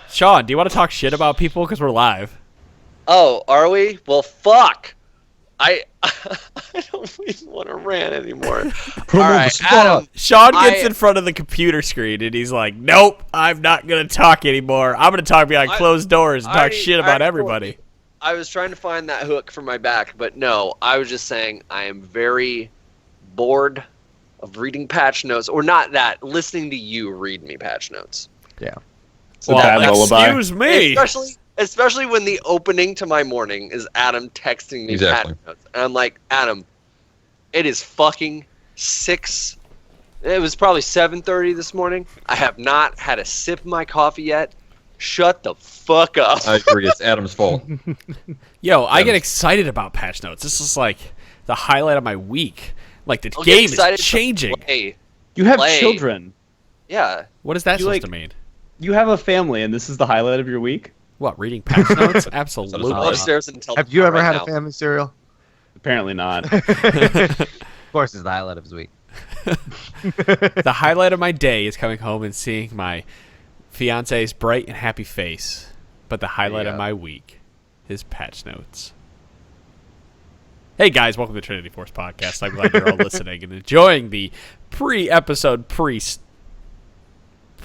Sean, do you want to talk shit about people? Because we're live. Oh, are we? Well, fuck. I don't even want to rant anymore. All right, Adam. Sean gets in front of the computer screen and he's like, nope, I'm not going to talk anymore. I'm going to talk behind closed doors and talk shit about everybody. I was trying to find that hook for my back, but no, I was just saying I am very bored of reading patch notes, or not that, listening to you read me patch notes. Yeah. Well, excuse me. Especially when the opening to my morning is Adam texting me patch notes. And I'm like, Adam, it is fucking 6. It was probably 7:30 this morning. I have not had a sip of my coffee yet. Shut the fuck up. I agree. It's Adam's fault. Yo, I get excited about patch notes. This is like the highlight of my week. Like, the game is changing. You have children. Yeah. What is that supposed to mean? You have a family, and this is the highlight of your week? What, reading patch notes? Absolutely. Upstairs and have you ever had a family cereal? Apparently not. Of course, it's the highlight of his week. The highlight of my day is coming home and seeing my fiance's bright and happy face. But the highlight of my week is patch notes. Hey guys, welcome to Trinity Force Podcast. I'm glad you're all listening and enjoying the pre-episode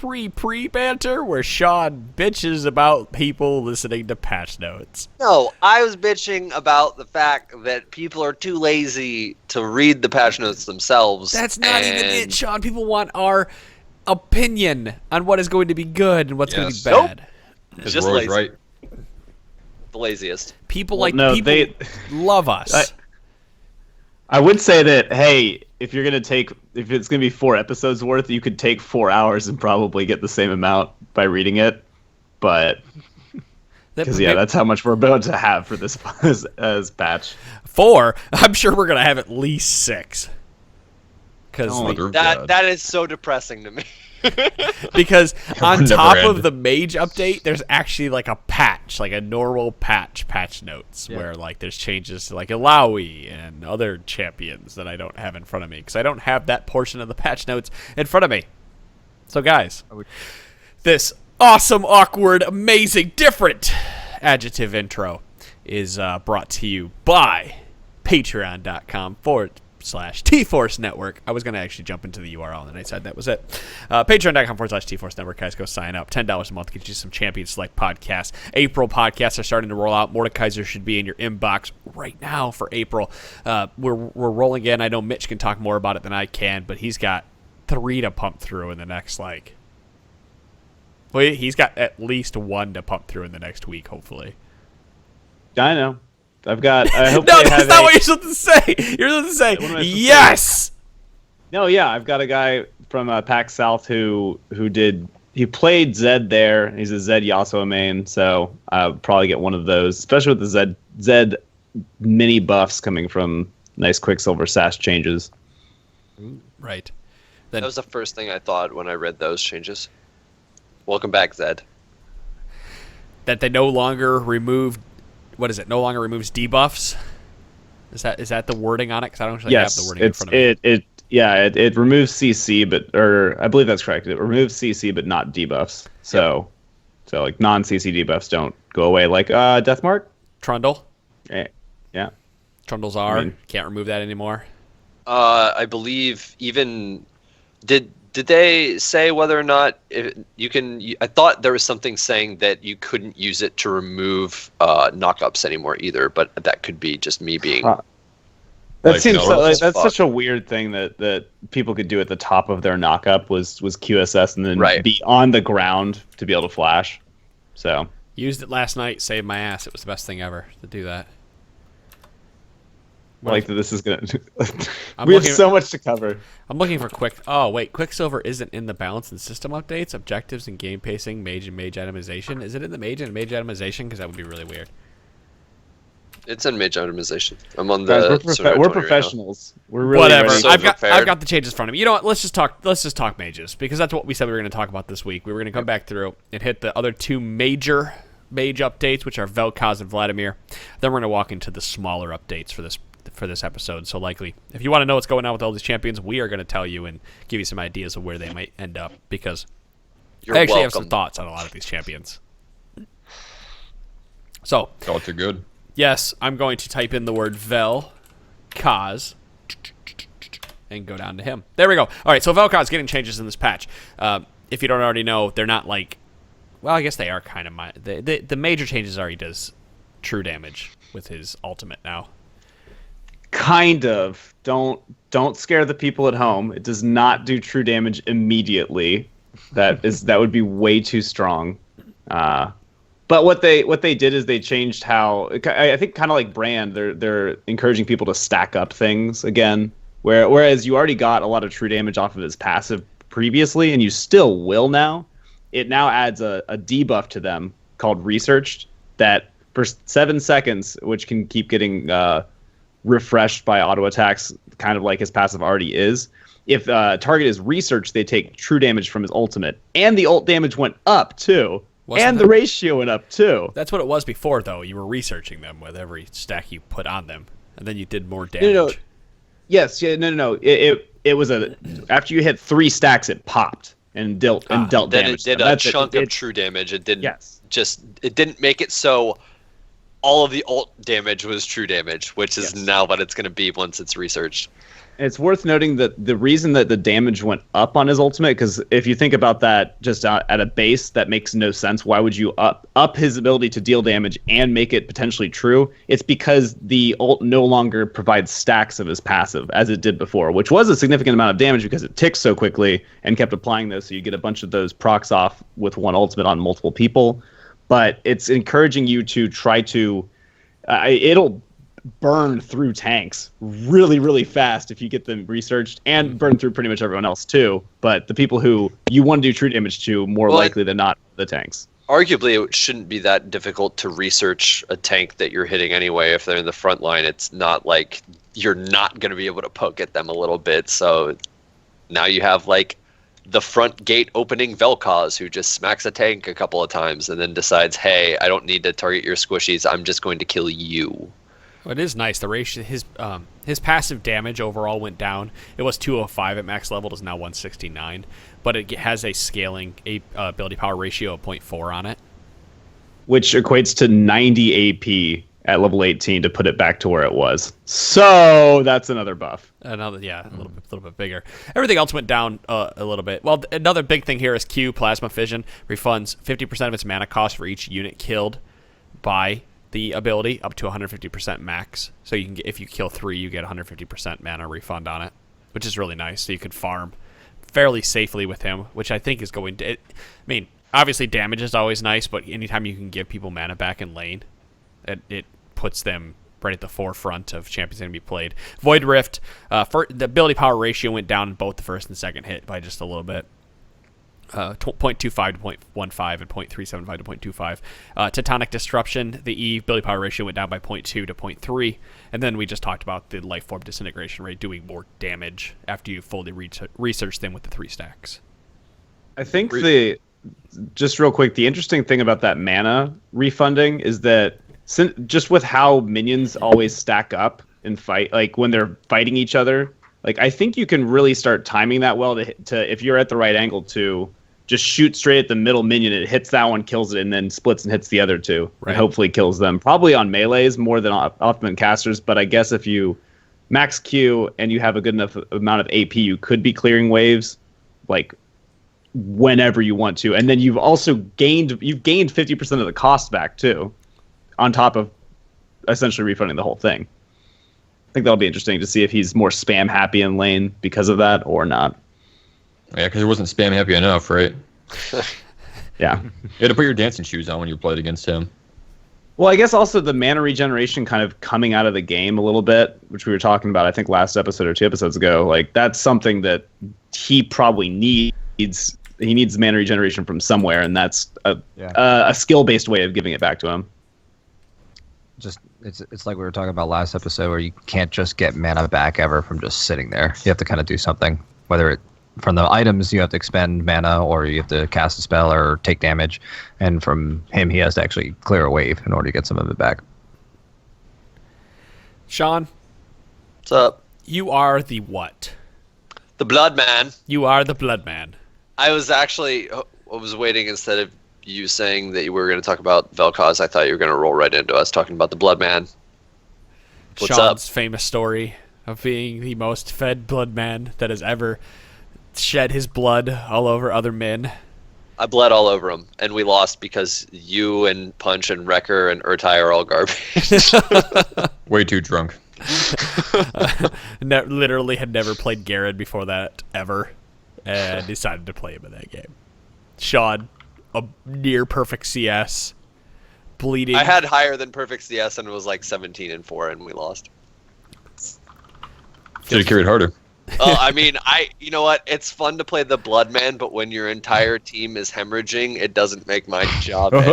pre-banter where Sean bitches about people listening to patch notes. No, I was bitching about the fact that people are too lazy to read the patch notes themselves. That's not even it, Sean. People want our opinion on what is going to be good and what's going to be bad. Nope. Just lazy. Right. The laziest. People they love us. I would say that, hey, if it's gonna be 4 episodes worth, you could take 4 hours and probably get the same amount by reading it. But because that's how much we're about to have for this as patch. 4. I'm sure we're gonna have at least 6. Because that is so depressing to me. Because on top of the mage update, there's actually like a patch, like a normal patch notes, where like there's changes to like Ilaoi and other champions that I don't have in front of me because I don't have that portion of the patch notes in front of me. So guys, this awesome, awkward, amazing, different adjective intro is brought to you by patreon.com/T-Force Network. I was going to actually jump into the URL and then I said that was it. Patreon.com/T-Force Network. Guys, go sign up. $10 a month gets you some Champion Select podcasts. April podcasts are starting to roll out. Mordekaiser should be in your inbox right now for April. We're rolling in. I know Mitch can talk more about it than I can, but he's got 3 to pump through in the next, he's got at least 1 to pump through in the next week, hopefully. I know. I hope no, that's not what you're supposed to say. You're supposed to say, yes! No, yeah, I've got a guy from PAX South who played Zed there. He's a Zed Yasuo main, so I'll probably get one of those, especially with the Zed mini buffs coming from nice Quicksilver Sash changes. Right. That was the first thing I thought when I read those changes. Welcome back, Zed. That they no longer removed... What is it? No longer removes debuffs? Is that the wording on it? Because I don't actually have the wording in front of me. It removes CC, I believe that's correct. It removes CC, but not debuffs. So like non-CC debuffs don't go away. Like Deathmark, Trundle. Yeah. Trundle's can't remove that anymore. I believe even did they say whether or not you can? I thought there was something saying that you couldn't use it to remove knockups anymore either, but that could be just me being. That seems that's such a weird thing that people could do at the top of their knockup was QSS and then be on the ground to be able to flash. So used it last night, saved my ass. It was the best thing ever to do that. This is gonna. We have so much to cover. I'm looking for Quicksilver isn't in the balance and system updates, objectives and game pacing, mage and mage itemization. Is it in the mage and mage itemization? Because that would be really weird. It's in mage itemization. I'm on the. We're professionals. We're really whatever. Ready. I've got the changes in front of me. You know what? Let's just talk mages because that's what we said we were going to talk about this week. We were going to come back through and hit the other 2 major mage updates, which are Vel'koz and Vladimir. Then we're going to walk into the smaller updates for this episode. So likely, if you want to know what's going on with all these champions, we are going to tell you and give you some ideas of where they might end up because I actually have some thoughts on a lot of these champions. So, thoughts are good. Yes, I'm going to type in the word Vel'koz and go down to him. There we go. All right, so Vel'koz getting changes in this patch. If you don't already know, they're not like... Well, I guess they are kind of... The major changes are he does true damage with his ultimate now. Kind of. Don't scare the people at home. It does not do true damage immediately. That would be way too strong. But what they did is they changed how, I think, kind of like Brand, they're encouraging people to stack up things again. Whereas you already got a lot of true damage off of his passive previously, and you still will now. It now adds a debuff to them called Researched that for 7 seconds, which can keep getting refreshed by auto attacks, kind of like his passive already is. If target is researched, they take true damage from his ultimate, and the ult damage went up too. The ratio went up too. That's what it was before, though. You were researching them with every stack you put on them, and then you did more damage. No. Yes, yeah, no. It was after you hit 3 stacks, it popped and dealt then damage. Then it did a chunk of true damage. It didn't it didn't make it so all of the ult damage was true damage, which is now what it's going to be once it's researched. It's worth noting that the reason that the damage went up on his ultimate, because if you think about that just at a base, that makes no sense. Why would you up his ability to deal damage and make it potentially true? It's because the ult no longer provides stacks of his passive as it did before, which was a significant amount of damage because it ticks so quickly and kept applying those, so you get a bunch of those procs off with one ultimate on multiple people. But it's encouraging you to try to... it'll burn through tanks really, really fast if you get them researched, and burn through pretty much everyone else too. But the people who you want to do true damage to, more likely than not, the tanks. Arguably, it shouldn't be that difficult to research a tank that you're hitting anyway. If they're in the front line, it's not like you're not going to be able to poke at them a little bit. So now you have like the front gate opening Vel'koz, who just smacks a tank a couple of times and then decides, hey, I don't need to target your squishies. I'm just going to kill you. Well, it is nice. The ratio, his passive damage overall went down. It was 205 at max level. It is now 169. But it has a scaling ability power ratio of 0.4 on it, which equates to 90 AP at level 18 to put it back to where it was. So that's another buff. A little bit bigger. Everything else went down a little bit. Well, another big thing here is Q Plasma Fission refunds 50% of its mana cost for each unit killed by the ability up to 150% max. So you can get, if you kill 3, you get 150% mana refund on it, which is really nice. So you could farm fairly safely with him, which I think is going to... I mean, obviously damage is always nice, but anytime you can give people mana back in lane, it puts them right at the forefront of champions going to be played. Void Rift, the ability power ratio went down in both the first and second hit by just a little bit. 0.25 to 0.15 and 0.375 to 0.25. Tectonic Disruption, the E ability power ratio went down by 0.2 to 0.3. And then we just talked about the life form disintegration rate doing more damage after you fully research them with the 3 stacks. I think just real quick, the interesting thing about that mana refunding is that just with how minions always stack up and fight, like when they're fighting each other, like I think you can really start timing that well to if you're at the right angle to just shoot straight at the middle minion. It hits that one, kills it, and then splits and hits the other 2, and hopefully kills them. Probably on melees more than ultimate casters, but I guess if you max Q and you have a good enough amount of AP, you could be clearing waves like whenever you want to. And then you've gained 50% of the cost back too, on top of essentially refunding the whole thing. I think that'll be interesting to see if he's more spam happy in lane because of that or not. Yeah, because he wasn't spam happy enough, right? Yeah. You had to put your dancing shoes on when you played against him. Well, I guess also the mana regeneration kind of coming out of the game a little bit, which we were talking about, I think, last episode or 2 episodes ago. Like, that's something that he probably needs. He needs mana regeneration from somewhere, and that's a skill-based way of giving it back to him. Just it's like we were talking about last episode, where you can't just get mana back ever from just sitting there. You have to kind of do something, whether it from the items you have to expend mana, or you have to cast a spell or take damage, and from him he has to actually clear a wave in order to get some of it back. Sean, what's up? You are the what? The Blood Man. You are the Blood Man. I was waiting instead of you saying that you were going to talk about Vel'koz, I thought you were going to roll right into us talking about the Blood Man. What's Sean's up? famous story of being the most fed blood man that has ever shed his blood all over other men. I bled all over him, and we lost because you and Punch and Wrecker and Urtai are all garbage. Way too drunk. Literally had never played Garrett before that, ever, and decided to play him in that game. Sean, a near perfect CS, bleeding. I had higher than perfect CS, and it was like 17-4, and we lost. Should have carried harder. Oh, I mean, you know what? It's fun to play the Blood Man, but when your entire team is hemorrhaging, it doesn't make my job any.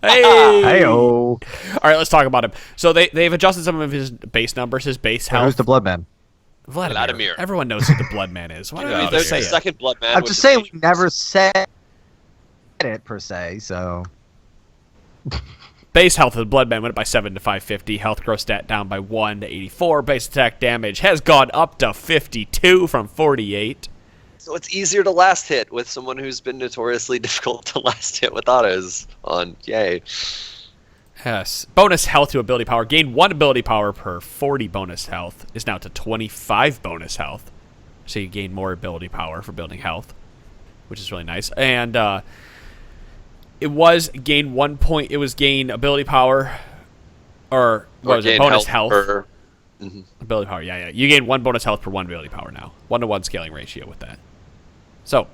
Hey-o. All right, let's talk about him. So they've adjusted some of his base numbers, his base health. Who's the blood man? Vladimir. Everyone knows who the Blood Man is. Why don't we There's just say the it? second Blood Man. I'm with just the saying we Asians. never said it per se, so. Base health of the Blood Man went up by 7 to 550. Health growth stat down by 1 to 84. Base attack damage has gone up to 52 from 48. So it's easier to last hit with someone who's been notoriously difficult to last hit with autos on. Yay. Yes. Bonus health to ability power. Gain 1 ability power per 40 bonus health is now to 25 bonus health. So you gain more ability power for building health, which is really nice. And it was gain 1 point. It was gain ability power, or what was it? Bonus health. Ability power. Yeah. You gain 1 bonus health per 1 ability power now. 1-to-1 scaling ratio with that. So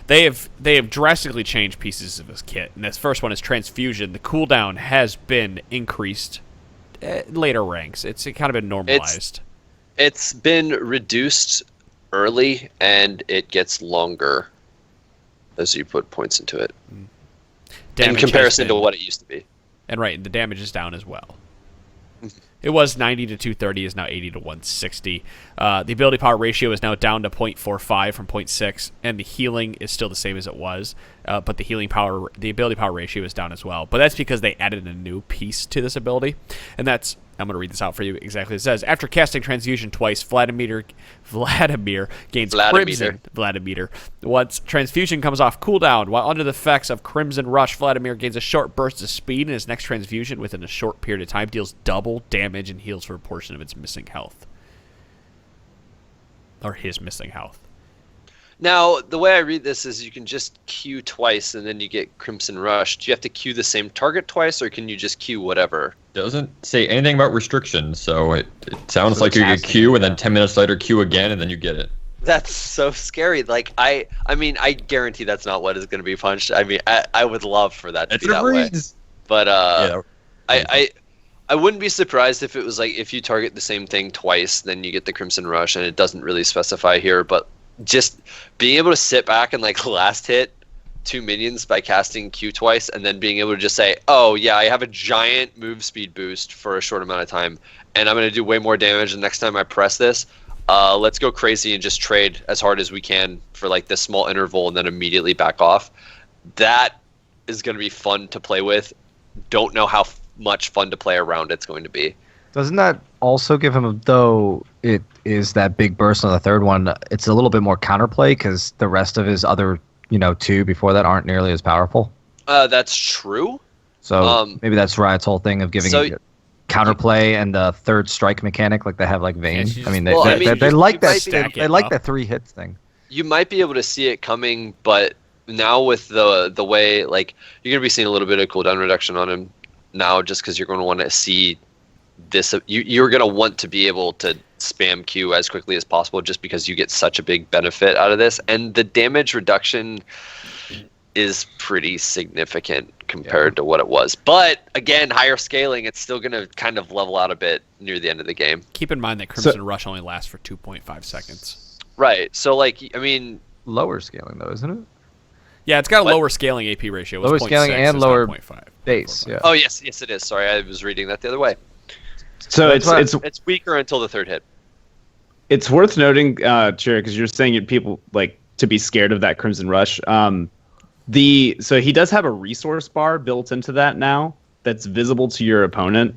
they have drastically changed pieces of this kit. And this first one is transfusion. The cooldown has been increased later ranks. It's kind of been normalized. It's been reduced early, and it gets longer as you put points into it. Damage in comparison to what it used to be. And right, the damage is down as well. It was 90 to 230, is now 80 to 160. The ability power ratio is now down to 0.45 from 0.6, and the healing is still the same as it was. But the ability power ratio is down as well. But that's because they added a new piece to this ability, and that's. I'm going to read this out for you exactly. It says, after casting transfusion twice, Vladimir gains Crimson. Vladimir. Once transfusion comes off cooldown, while under the effects of Crimson Rush, Vladimir gains a short burst of speed, and his next transfusion within a short period of time deals double damage and heals for a portion of its missing health. Or his missing health. Now, the way I read this is you can just queue twice and then you get Crimson Rush. Do you have to queue the same target twice, or can you just queue whatever? Doesn't say anything about restrictions, so it sounds like you get queue and then 10 minutes later queue again and then you get it. That's so scary. Like I mean, I guarantee that's not what is going to be punched. I mean, I would love for that to be that way. But I wouldn't be surprised if it was like if you target the same thing twice, then you get the Crimson Rush, and it doesn't really specify here, but just being able to sit back and like last hit 2 minions by casting Q twice, and then being able to just say, oh yeah, I have a giant move speed boost for a short amount of time, and I'm going to do way more damage the next time I press this. Let's go crazy and just trade as hard as we can for like this small interval and then immediately back off. That is going to be fun to play with. Don't know how much fun to play around it's going to be. Doesn't that also give him, though it is that big burst on the third one, it's a little bit more counterplay because the rest of his other, 2 before that aren't nearly as powerful? That's true. So maybe that's Riot's whole thing of giving counterplay and the third strike mechanic like they have like Vayne. I mean, they like that. They like the 3 hits thing. You might be able to see it coming, but now with the way, like, you're going to be seeing a little bit of cooldown reduction on him now just because you're going to want to see this. You're going to want to be able to spam Q as quickly as possible just because you get such a big benefit out of this. And the damage reduction is pretty significant compared to what it was. But again, higher scaling, it's still going to kind of level out a bit near the end of the game. Keep in mind that Crimson Rush only lasts for 2.5 seconds. Right. So, like, I mean... Lower scaling, though, isn't it? Yeah, it's got a lower scaling AP ratio. Lower scaling and lower 0.5. Base, yeah. Oh, yes, it is. Sorry, I was reading that the other way. So it's weaker until the third hit. It's worth noting, Cherry, because you're saying people like to be scared of that Crimson Rush. So he does have a resource bar built into that now that's visible to your opponent.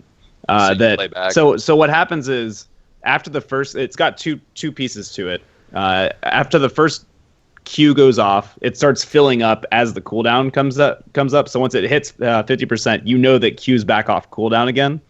So what happens is after the first, it's got two pieces to it. After the first Q goes off, it starts filling up as the cooldown comes up. So once it hits 50%, you know that Q's back off cooldown again.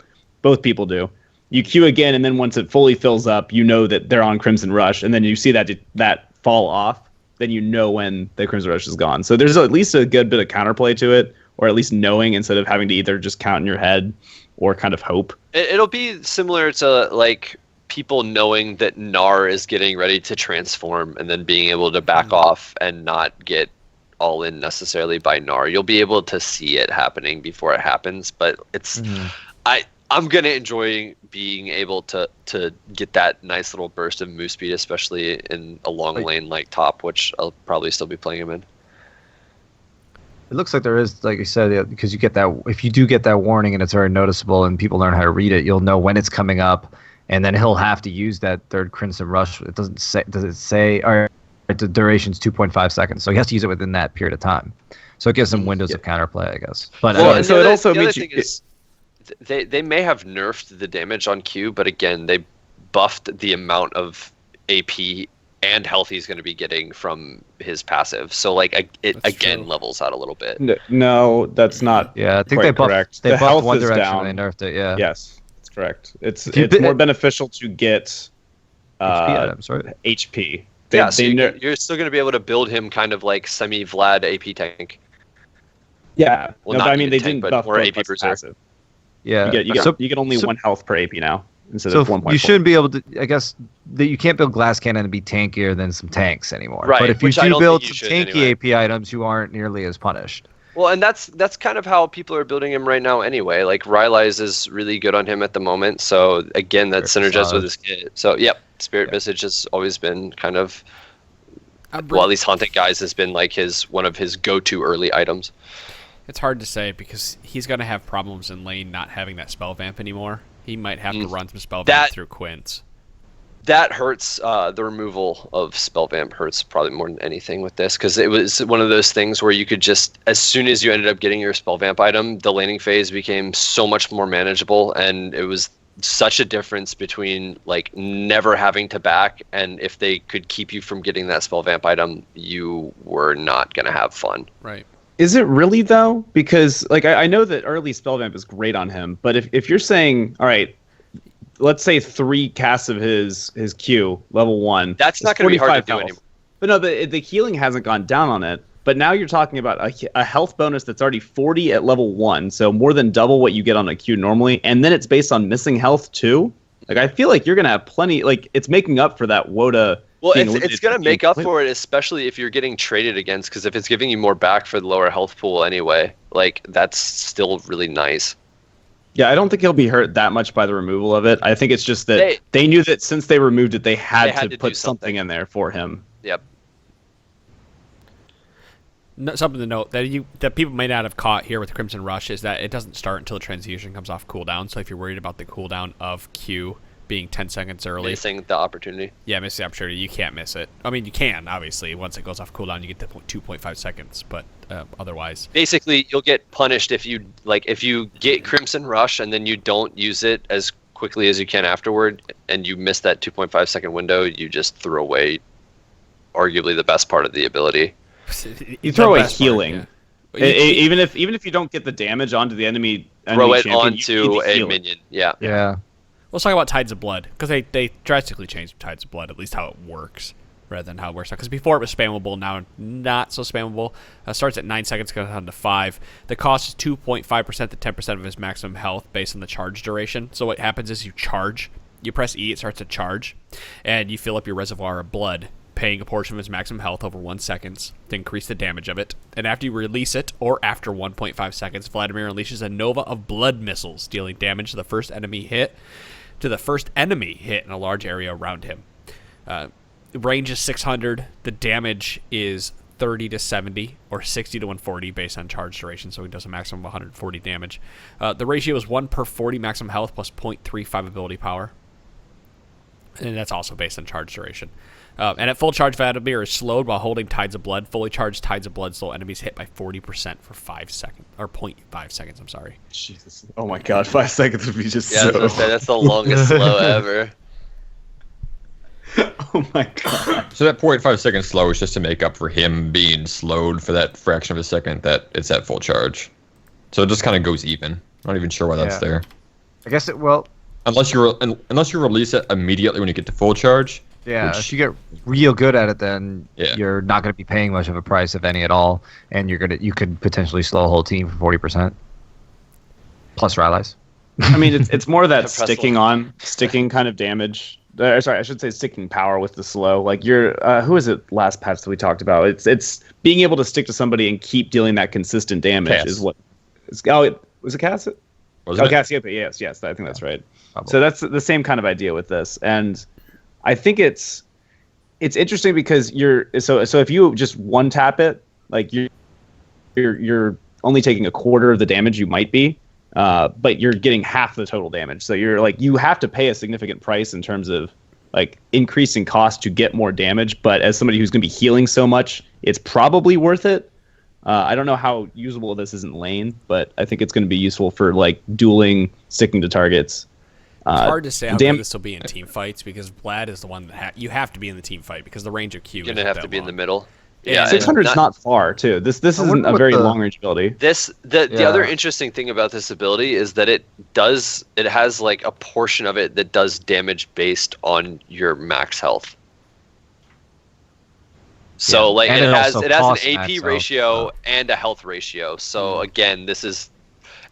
Both people do. You Q again, and then once it fully fills up, you know that they're on Crimson Rush, and then you see that fall off, then you know when the Crimson Rush is gone. So there's at least a good bit of counterplay to it, or at least knowing instead of having to either just count in your head or kind of hope. It'll be similar to like people knowing that Gnar is getting ready to transform and then being able to back off and not get all in necessarily by Gnar. You'll be able to see it happening before it happens, but it's I'm gonna enjoy being able to get that nice little burst of move speed, especially in a long lane like top, which I'll probably still be playing him in. It looks like there is, like you said, because you get that. If you do get that warning and it's very noticeable, and people learn how to read it, you'll know when it's coming up, and then he'll have to use that third Crimson Rush. It doesn't say. Does it say? Or the duration's 2.5 seconds, so he has to use it within that period of time. So it gives him windows of counterplay, I guess. But well, so it also the makes other thing is they may have nerfed the damage on Q, but again, they buffed the amount of AP and health he's going to be getting from his passive. So like it That's again true. levels out a little bit. No, that's not. yeah, I think quite they buffed. correct. They The buffed health one is direction. down. And they nerfed it. Yeah. Yes, that's correct. It's you more beneficial to get HP items, right? HP. So you're still going to be able to build him kind of like semi-Vlad AP tank. Yeah. Well, no, not but I mean, even they tank, didn't but buff more both AP plus berserk. passive. Yeah. You get only 1 health per AP now instead So of 1.4. you shouldn't be able to. I guess that you can't build glass cannon and be tankier than some tanks anymore. Right, But if you which I do don't build think some you should tanky anyway. AP items, you aren't nearly as punished. Well, and that's kind of how people are building him right now anyway. Like Rylai's is really good on him at the moment. So again, that synergizes with his kit. So yep, Spirit Visage has always been kind of well, at least Haunted Guise has been like one of his go-to early items. It's hard to say because he's going to have problems in lane not having that spell vamp anymore. He might have to run some spell vamp through Quints. That hurts. The removal of spell vamp hurts probably more than anything with this, because it was one of those things where you could just, as soon as you ended up getting your spell vamp item, the laning phase became so much more manageable, and it was such a difference between like never having to back, and if they could keep you from getting that spell vamp item, you were not going to have fun. Right. Is it really though? Because like I know that early spell vamp is great on him, but if you're saying, all right, let's say 3 casts of his Q level 1, that's not going to be hard to do health. anymore. But no, the healing hasn't gone down on it. But now you're talking about a health bonus that's already 40 at level 1, so more than double what you get on a Q normally, and then it's based on missing health too. Like I feel like you're gonna have plenty. Like it's making up for that WOTA. Well, it's going to make up for it, especially if you're getting traded against, because if it's giving you more back for the lower health pool anyway, like that's still really nice. Yeah, I don't think he'll be hurt that much by the removal of it. I think it's just that they knew that since they removed it, they had to put something in there for him. Yep. Something to note that people may not have caught here with Crimson Rush is that it doesn't start until the transfusion comes off cooldown. So if you're worried about the cooldown of Q being 10 seconds early, missing the opportunity. Yeah, missing the opportunity. You can't miss it. I mean, you can, obviously. Once it goes off cooldown, you get to 2.5 seconds, but otherwise. Basically, you'll get punished if you get Crimson Rush and then you don't use it as quickly as you can afterward, and you miss that 2.5 second window, you just throw away arguably the best part of the ability. You throw away healing. Part, yeah. Even if you don't get the damage onto the enemy throw it champion, onto a minion. Yeah. Let's talk about Tides of Blood, because they drastically changed Tides of Blood, at least how it works, rather than how it works now. Because before it was spammable, now not so spammable. Starts at 9 seconds, goes down to 5. The cost is 2.5% to 10% of his maximum health based on the charge duration. So what happens is you charge. You press E, it starts to charge, and you fill up your reservoir of blood, paying a portion of his maximum health over 1 second to increase the damage of it. And after you release it, or after 1.5 seconds, Vladimir unleashes a nova of blood missiles, dealing damage to the first enemy hit in a large area around him. The range is 600. The damage is 30 to 70 or 60 to 140 based on charge duration, so he does a maximum of 140 damage. The ratio is 1 per 40 maximum health plus 0.35 ability power. And that's also based on charge duration. And at full charge, Vladimir is slowed while holding Tides of Blood. Fully charged Tides of Blood slow enemies hit by 40% for 5 seconds, or 0.5 seconds, I'm sorry. Jesus. Oh my god, 5 seconds would be just so... that's the longest slow ever. Oh my god. So that 0.5 second slow is just to make up for him being slowed for that fraction of a second that it's at full charge. So it just kind of goes even. I'm not even sure why that's there. I guess Unless you release it immediately when you get to full charge. yeah, if you get real good at it, then Yeah. you're not going to be paying much of a price, if any at all, and you could potentially slow a whole team for 40%. Plus rallies. I mean, it's more that Impressive. sticking kind of damage. Sorry, I should say sticking power with the slow. Like who is it last patch that we talked about? It's being able to stick to somebody and keep dealing that consistent damage Cass. is what. Was it Cass? Wasn't it? Cassiopeia. Yes, I think that's right. Probably. So that's the same kind of idea with this, and I think it's interesting because so if you just one tap it, like you're only taking a quarter of the damage you might be, but you're getting half the total damage. So you're like you have to pay a significant price in terms of like increasing cost to get more damage. But as somebody who's going to be healing so much, it's probably worth it. I don't know how usable this is in lane, but I think it's going to be useful for like dueling, sticking to targets. It's hard to say how good this will be in team fights because Vlad is the one that you have to be in the team fight because the range of Q. You're gonna have to be in the middle. Yeah, 600 is not far too. This isn't a very long range ability. The other interesting thing about this ability is that it has like a portion of it that does damage based on your max health. So like And it has also an costs AP max health, ratio and a health ratio. So again, this is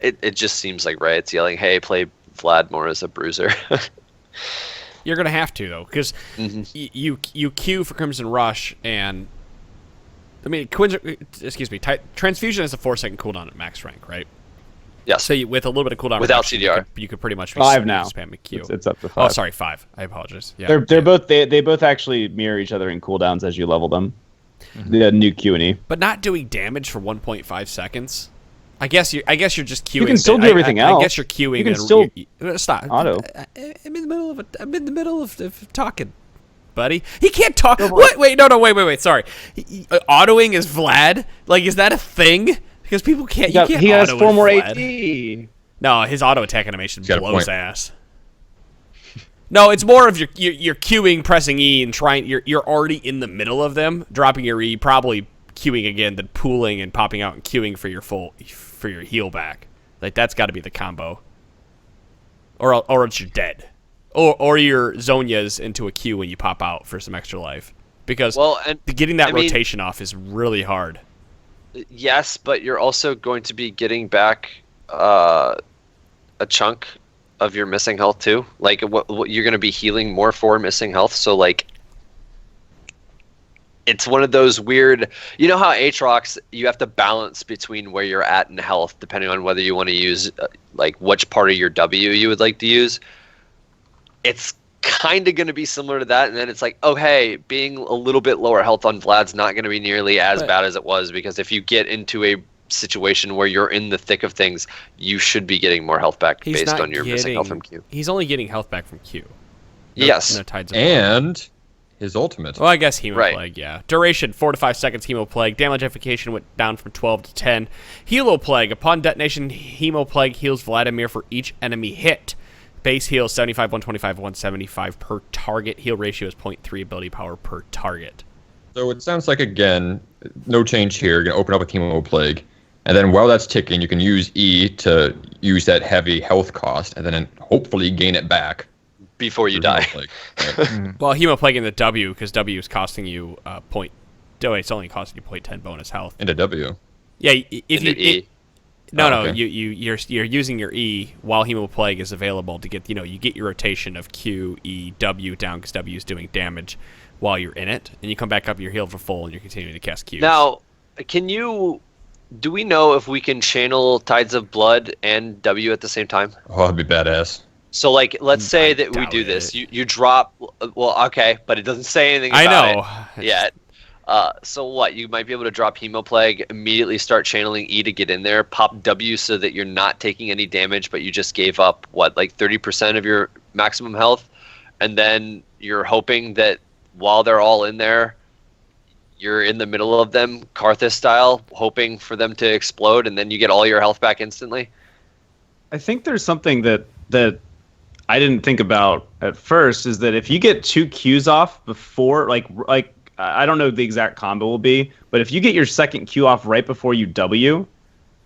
it just seems like Riot's yelling, "Hey, play Vlad more as a bruiser." You're gonna have to though, because you queue for Crimson Rush, and I mean, Transfusion has a 4-second cooldown at max rank, right? Yes. So with a little bit of cooldown Without reduction, CDR. you could pretty much be 5 now. spamming Q. It's up to 5. Oh, sorry, 5. I apologize. Yeah, They're both they both actually mirror each other in cooldowns as you level them. The new Q and E. but not doing damage for 1.5 seconds. I guess you're just queuing. You can still do everything I else. guess you're queuing. You can still stop. auto. I'm in the middle of talking, buddy. He can't talk. What? Wait, no. Wait. Sorry. Autoing is Vlad. Like, is that a thing? Because people can't. You can't. He has auto 4 more Vlad. AP. No, his auto attack animation got a blows point. ass. No, it's more of you're queuing, pressing E, and trying. You're already in the middle of them, dropping your E, probably queuing again, then pooling and popping out and queuing for your heal back. Like that's got to be the combo. Or else you're dead. Or your Zhonya's into a queue when you pop out for some extra life. Because getting that rotation off is really hard. Yes, but you're also going to be getting back a chunk of your missing health too. Like what you're going to be healing more for missing health. So like, it's one of those weird. You know how Aatrox, you have to balance between where you're at in health depending on whether you want to use like which part of your W you would like to use. It's kind of going to be similar to that, and then it's like, oh hey, being a little bit lower health on Vlad's not going to be nearly as bad as it was, because if you get into a situation where you're in the thick of things, you should be getting more health back based on your missing health from Q. He's only getting health back from Q. Yes. And his ultimate. Well, I guess Hemoplague, yeah. Duration, 4 to 5 seconds, Hemoplague. Damage amplification went down from 12 to 10. Heloplague. Upon detonation, Hemoplague heals Vladimir for each enemy hit. Base heal, 75, 125, 175 per target. Heal ratio is 0.3 ability power per target. So it sounds like, again, no change here. You're going to open up with Hemoplague. And then while that's ticking, you can use E to use that heavy health cost, and then hopefully gain it back. Before you die. Right. Well, Hemoplague in the W, because W is costing you it's only costing you 0.10 bonus health. Into W. Yeah, if you E. No, you're using your E while Hemoplague is available to get you get your rotation of Q, E, W down, because W is doing damage while you're in it, and you come back up, you're healed for full, and you're continuing to cast Qs. Now, do we know if we can channel Tides of Blood and W at the same time? Oh, that'd be badass. So, like, let's say that we do this. You drop... Well, okay, but it doesn't say anything about it yet. So what? You might be able to drop Hemoplague, immediately start channeling E to get in there, pop W so that you're not taking any damage, but you just gave up, like 30% of your maximum health? And then you're hoping that while they're all in there, you're in the middle of them, Karthus style, hoping for them to explode, and then you get all your health back instantly? I think there's something that I didn't think about at first is that if you get 2 Qs off before, like I don't know the exact combo will be, but if you get your second Q off right before you W,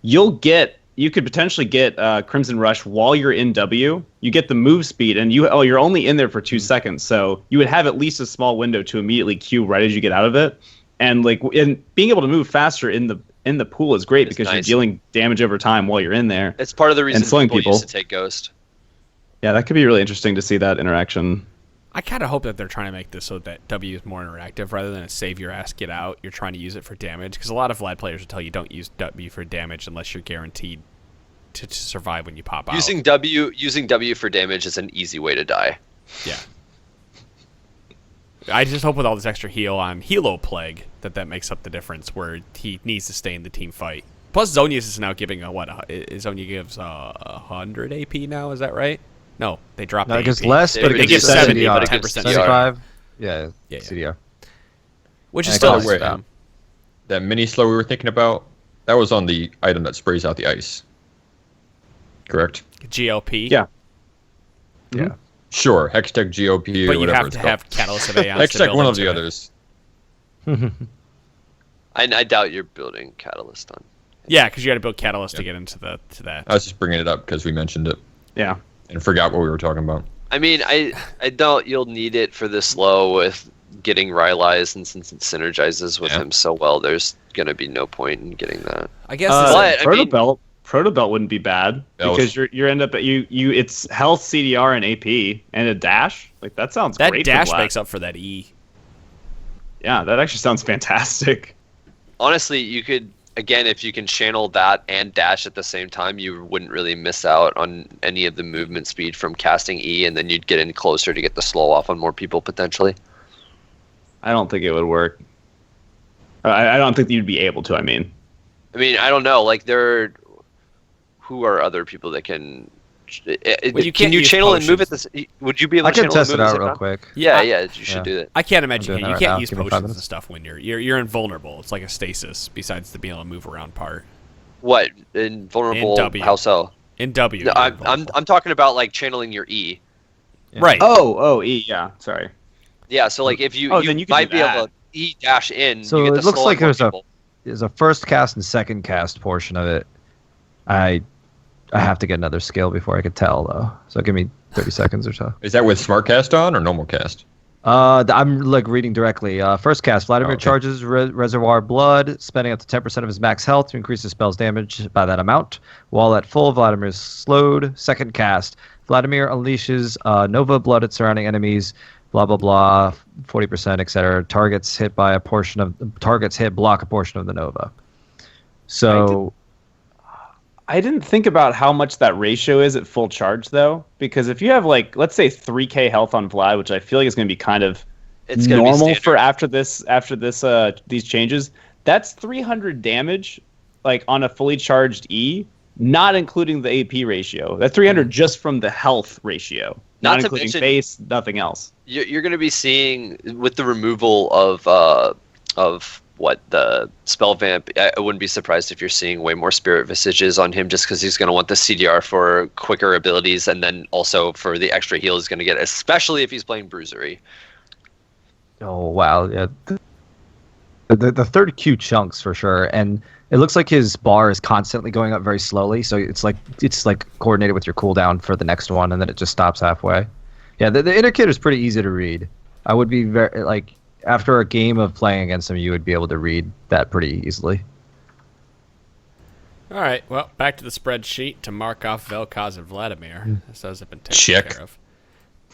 you could potentially get Crimson Rush while you're in W. You get the move speed, and you're only in there for 2 seconds, so you would have at least a small window to immediately Q right as you get out of it, and being able to move faster in the pool is great because you're dealing damage over time while you're in there. It's part of the reason slowing people used to take Ghost. Yeah, that could be really interesting to see that interaction. I kind of hope that they're trying to make this so that W is more interactive rather than a save your ass, get out. You're trying to use it for damage because a lot of Vlad players will tell you don't use W for damage unless you're guaranteed to survive when you pop out. Using W for damage is an easy way to die. Yeah. I just hope with all this extra heal on Helo Plague that makes up the difference where he needs to stay in the team fight. Plus Zonius is now giving Zonia gives 100 AP now, is that right? No, they dropped No, the it gives AP. less, They but it They gives give 70, CDR. but 10% 75. Yeah, Yeah. CDR. Which is And still it goes down. That mini slow we were thinking about, that was on the item that sprays out the ice. Correct? GLP. Yeah. Yeah. Sure, Hextech GOP, But or you whatever have it's to called. have Catalyst of Aeons. Hextech, one of the others. I doubt you're building Catalyst on. Yeah, because you got to build Catalyst to get into that. I was just bringing it up because we mentioned it Yeah. and forgot what we were talking about. I mean, I doubt you'll need it for this low with getting Rylai's, and since it synergizes with him so well, there's gonna be no point in getting that. I guess But, I mean- Protobelt wouldn't be bad because you end up at you it's health, CDR, and AP and a dash. Like that sounds that great. dash for Vlad. makes up for that E. Yeah, that actually sounds fantastic. Honestly, you could, again, if you can channel that and dash at the same time, you wouldn't really miss out on any of the movement speed from casting E, and then you'd get in closer to get the slow off on more people potentially. I don't think it would work. I don't think you'd be able to. I mean, I don't know. Like, who are other people that can? Well, you can can't you use channel and move potions. at this? Would you be able I to can channel test and it move out at the real same time? quick. Yeah, you should do that. I can't imagine doing you that right can't now. use Give me 5 potions and minutes. stuff when you're invulnerable. It's like a stasis. Besides the being able to move around part What invulnerable? In W. How so? in W. No, you're I'm invulnerable. talking about like channeling your E. Right. oh, E. Yeah, sorry. Yeah, so like if you then you can might do be that. able to E dash in. So you get it the looks slow like on more there's people. a first cast and second cast portion of it. I have to get another skill before I could tell though. So give me 30 seconds or so. Is that with Smart Cast on or normal cast? I'm like reading directly. First cast, Vladimir okay. charges Reservoir Blood, spending up to 10% of his max health to increase his spell's damage by that amount. While at full, Vladimir is slowed. Second cast, Vladimir unleashes Nova Blood at surrounding enemies. Blah blah blah, 40%, etc. Targets hit block a portion of the Nova. So I didn't think about how much that ratio is at full charge though, because if you have like let's say 3k health on Vlad, which I feel like is going to be kind of It's gonna be normal standard. for after this these changes, that's 300 damage like on a fully charged E, not including the AP ratio. That's 300 just from the health ratio, Not not to including mention- base, nothing else. You're going to be seeing with the removal of what the spell vamp. I wouldn't be surprised if you're seeing way more spirit visages on him, just because he's going to want the CDR for quicker abilities, and then also for the extra heal he's going to get, especially if he's playing Bruisery. oh wow, yeah. The third Q chunks for sure, and it looks like his bar is constantly going up very slowly. So it's like coordinated with your cooldown for the next one, and then it just stops halfway. Yeah, the indicator is pretty easy to read. I would be very like after a game of playing against him, you would be able to read that pretty easily. All right. Well, back to the spreadsheet to mark off Vel'koz and Vladimir. This has been taken Check. care of.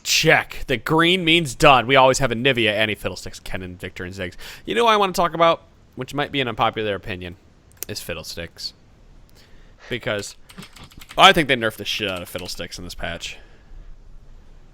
Check. The green means done. We always have Anivia, Fiddlesticks, Kennen, Victor, and Ziggs. You know what I want to talk about, which might be an unpopular opinion, is Fiddlesticks. Because I think they nerfed the shit out of Fiddlesticks in this patch.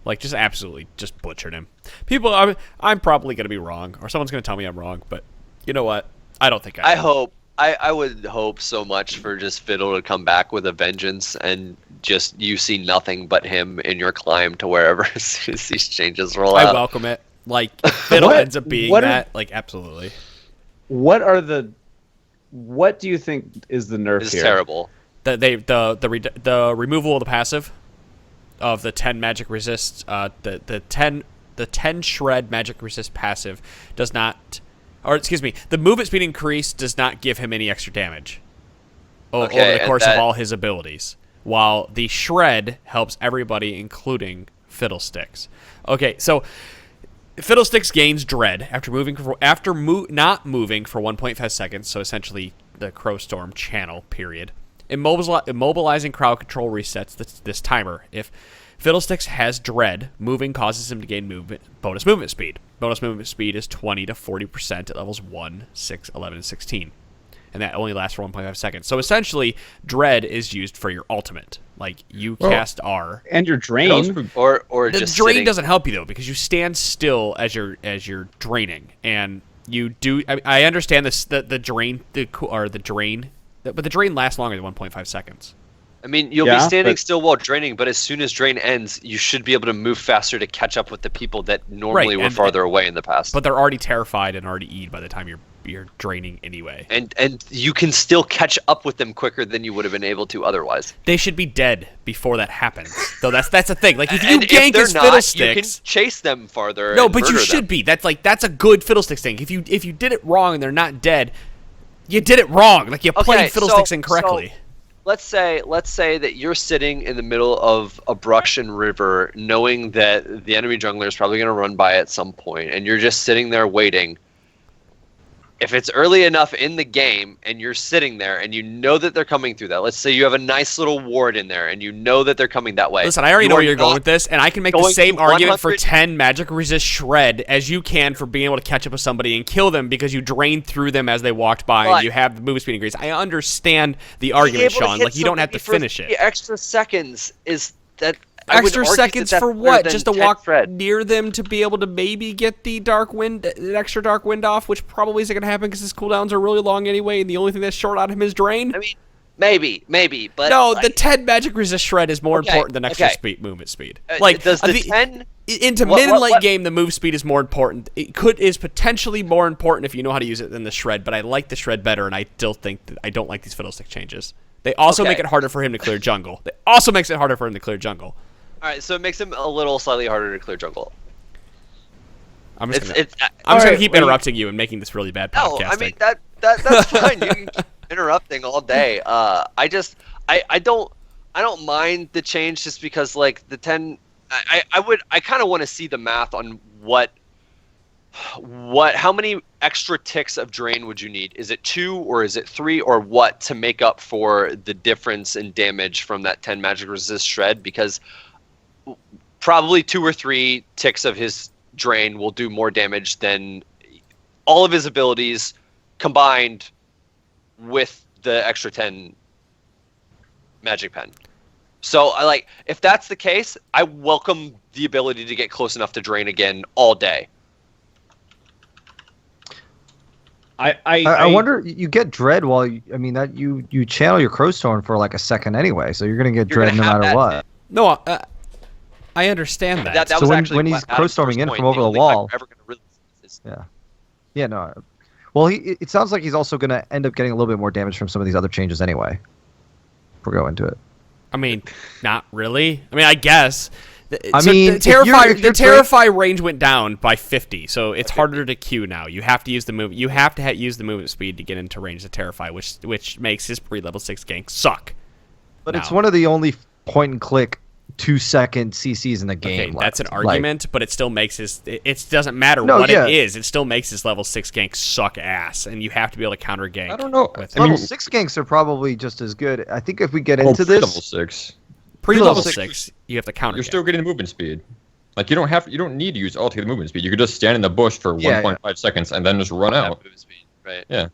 Like, just absolutely just butchered him. People, I'm probably going to be wrong, or someone's going to tell me I'm wrong, but you know what? I don't think I am. I would hope so much for just Fiddle to come back with a vengeance, and just you see nothing but him in your climb to wherever as soon as these changes roll I out. welcome it. Like, if Fiddle What- ends up being what are- that, like, absolutely. What do you think is the nerf It's here? terrible. The removal of the passive of the 10 magic resist, the 10 shred magic resist passive does not, or excuse me, the movement speed increase does not give him any extra damage over the course of all his abilities, while the shred helps everybody, including Fiddlesticks. Okay, so Fiddlesticks gains dread after not moving for 1.5 seconds, so essentially the Crowstorm channel period. Immobilizing crowd control resets this timer. If Fiddlesticks has dread, moving causes him to gain bonus movement speed. Bonus movement speed is 20 to 40% at levels 1, 6, 11, and 16. And that only lasts for 1.5 seconds. So essentially, dread is used for your ultimate. Like, you cast R. And your drain. Or the just drain sitting. doesn't help you, though, because you stand still as you're draining. And you do... I understand the drain... But the drain lasts longer than 1.5 seconds. I mean, you'll be standing still while draining, but as soon as drain ends, you should be able to move faster to catch up with the people that normally were farther away in the past. But they're already terrified and already E'd by the time you're draining anyway. And you can still catch up with them quicker than you would have been able to otherwise. They should be dead before that happens. Though that's the thing. Like, if you and gank as Fiddlesticks, you can chase them farther. No, but you should be. That's a good Fiddlesticks thing. If you did it wrong and they're not dead, you did it wrong. Like, you played Fiddlesticks incorrectly. So let's say that you're sitting in the middle of a Bruxian river, knowing that the enemy jungler is probably going to run by at some point, and you're just sitting there waiting. If it's early enough in the game and you're sitting there and you know that they're coming through that, let's say you have a nice little ward in there and you know that they're coming that way. Listen, I already know where you're going with this, and I can make the same argument for 10 magic resist shred as you can for being able to catch up with somebody and kill them because you drained through them as they walked by and you have the movement speed increase. I understand the argument, Sean. Like, you don't have to finish it. The extra seconds is that... Extra seconds for what? Just to walk near them to be able to maybe get the extra dark wind off, which probably isn't going to happen because his cooldowns are really long anyway, and the only thing that's short out of him is drain? I mean, maybe, but... No, the 10 magic resist shred is more important than extra movement speed. Like, does the 10... Into mid and late game, the move speed is more important. Is potentially more important if you know how to use it than the shred, but I like the shred better, and I still think that I don't like these Fiddlestick changes. They also make it harder for him to clear jungle. All right, so it makes him a little slightly harder to clear jungle. I'm just gonna keep interrupting you and making this really bad podcasting. No, I mean that's fine. You can keep interrupting all day. I don't mind the change just because like the 10. I kind of want to see the math on how many extra ticks of drain would you need? Is it 2 or is it 3 or what to make up for the difference in damage from that 10 magic resist shred? Because probably 2 or 3 ticks of his drain will do more damage than all of his abilities combined with the extra 10 magic pen. So if that's the case, I welcome the ability to get close enough to drain again all day. I wonder, you get dread while you channel your Crowstorm for like a second anyway, so you're gonna get dread no matter what. No, I understand that. So when he's Crowstorming in from over the wall, well, it sounds like he's also gonna end up getting a little bit more damage from some of these other changes anyway. We'll go into it. I mean, not really. I mean, I guess. The Terrify range went down by 50, so it's harder to Q now. You have to use the move. You have to use the movement speed to get into range to Terrify, which makes his pre-level 6 gank suck. But it's one of the only point-and-click 2-second CCs in the game. Okay, that's an argument, but it still makes it doesn't matter it is. It still makes his level 6 gank suck ass, and you have to be able to counter gank. I don't know. Level 6 ganks are probably just as good. I think if we get into this, level 6. Pre-level 6, you have to counter. You're still getting the movement speed. Like you don't need to use all to get the movement speed. You could just stand in the bush for 1.5 seconds and then just run out. Speed, right? Yeah.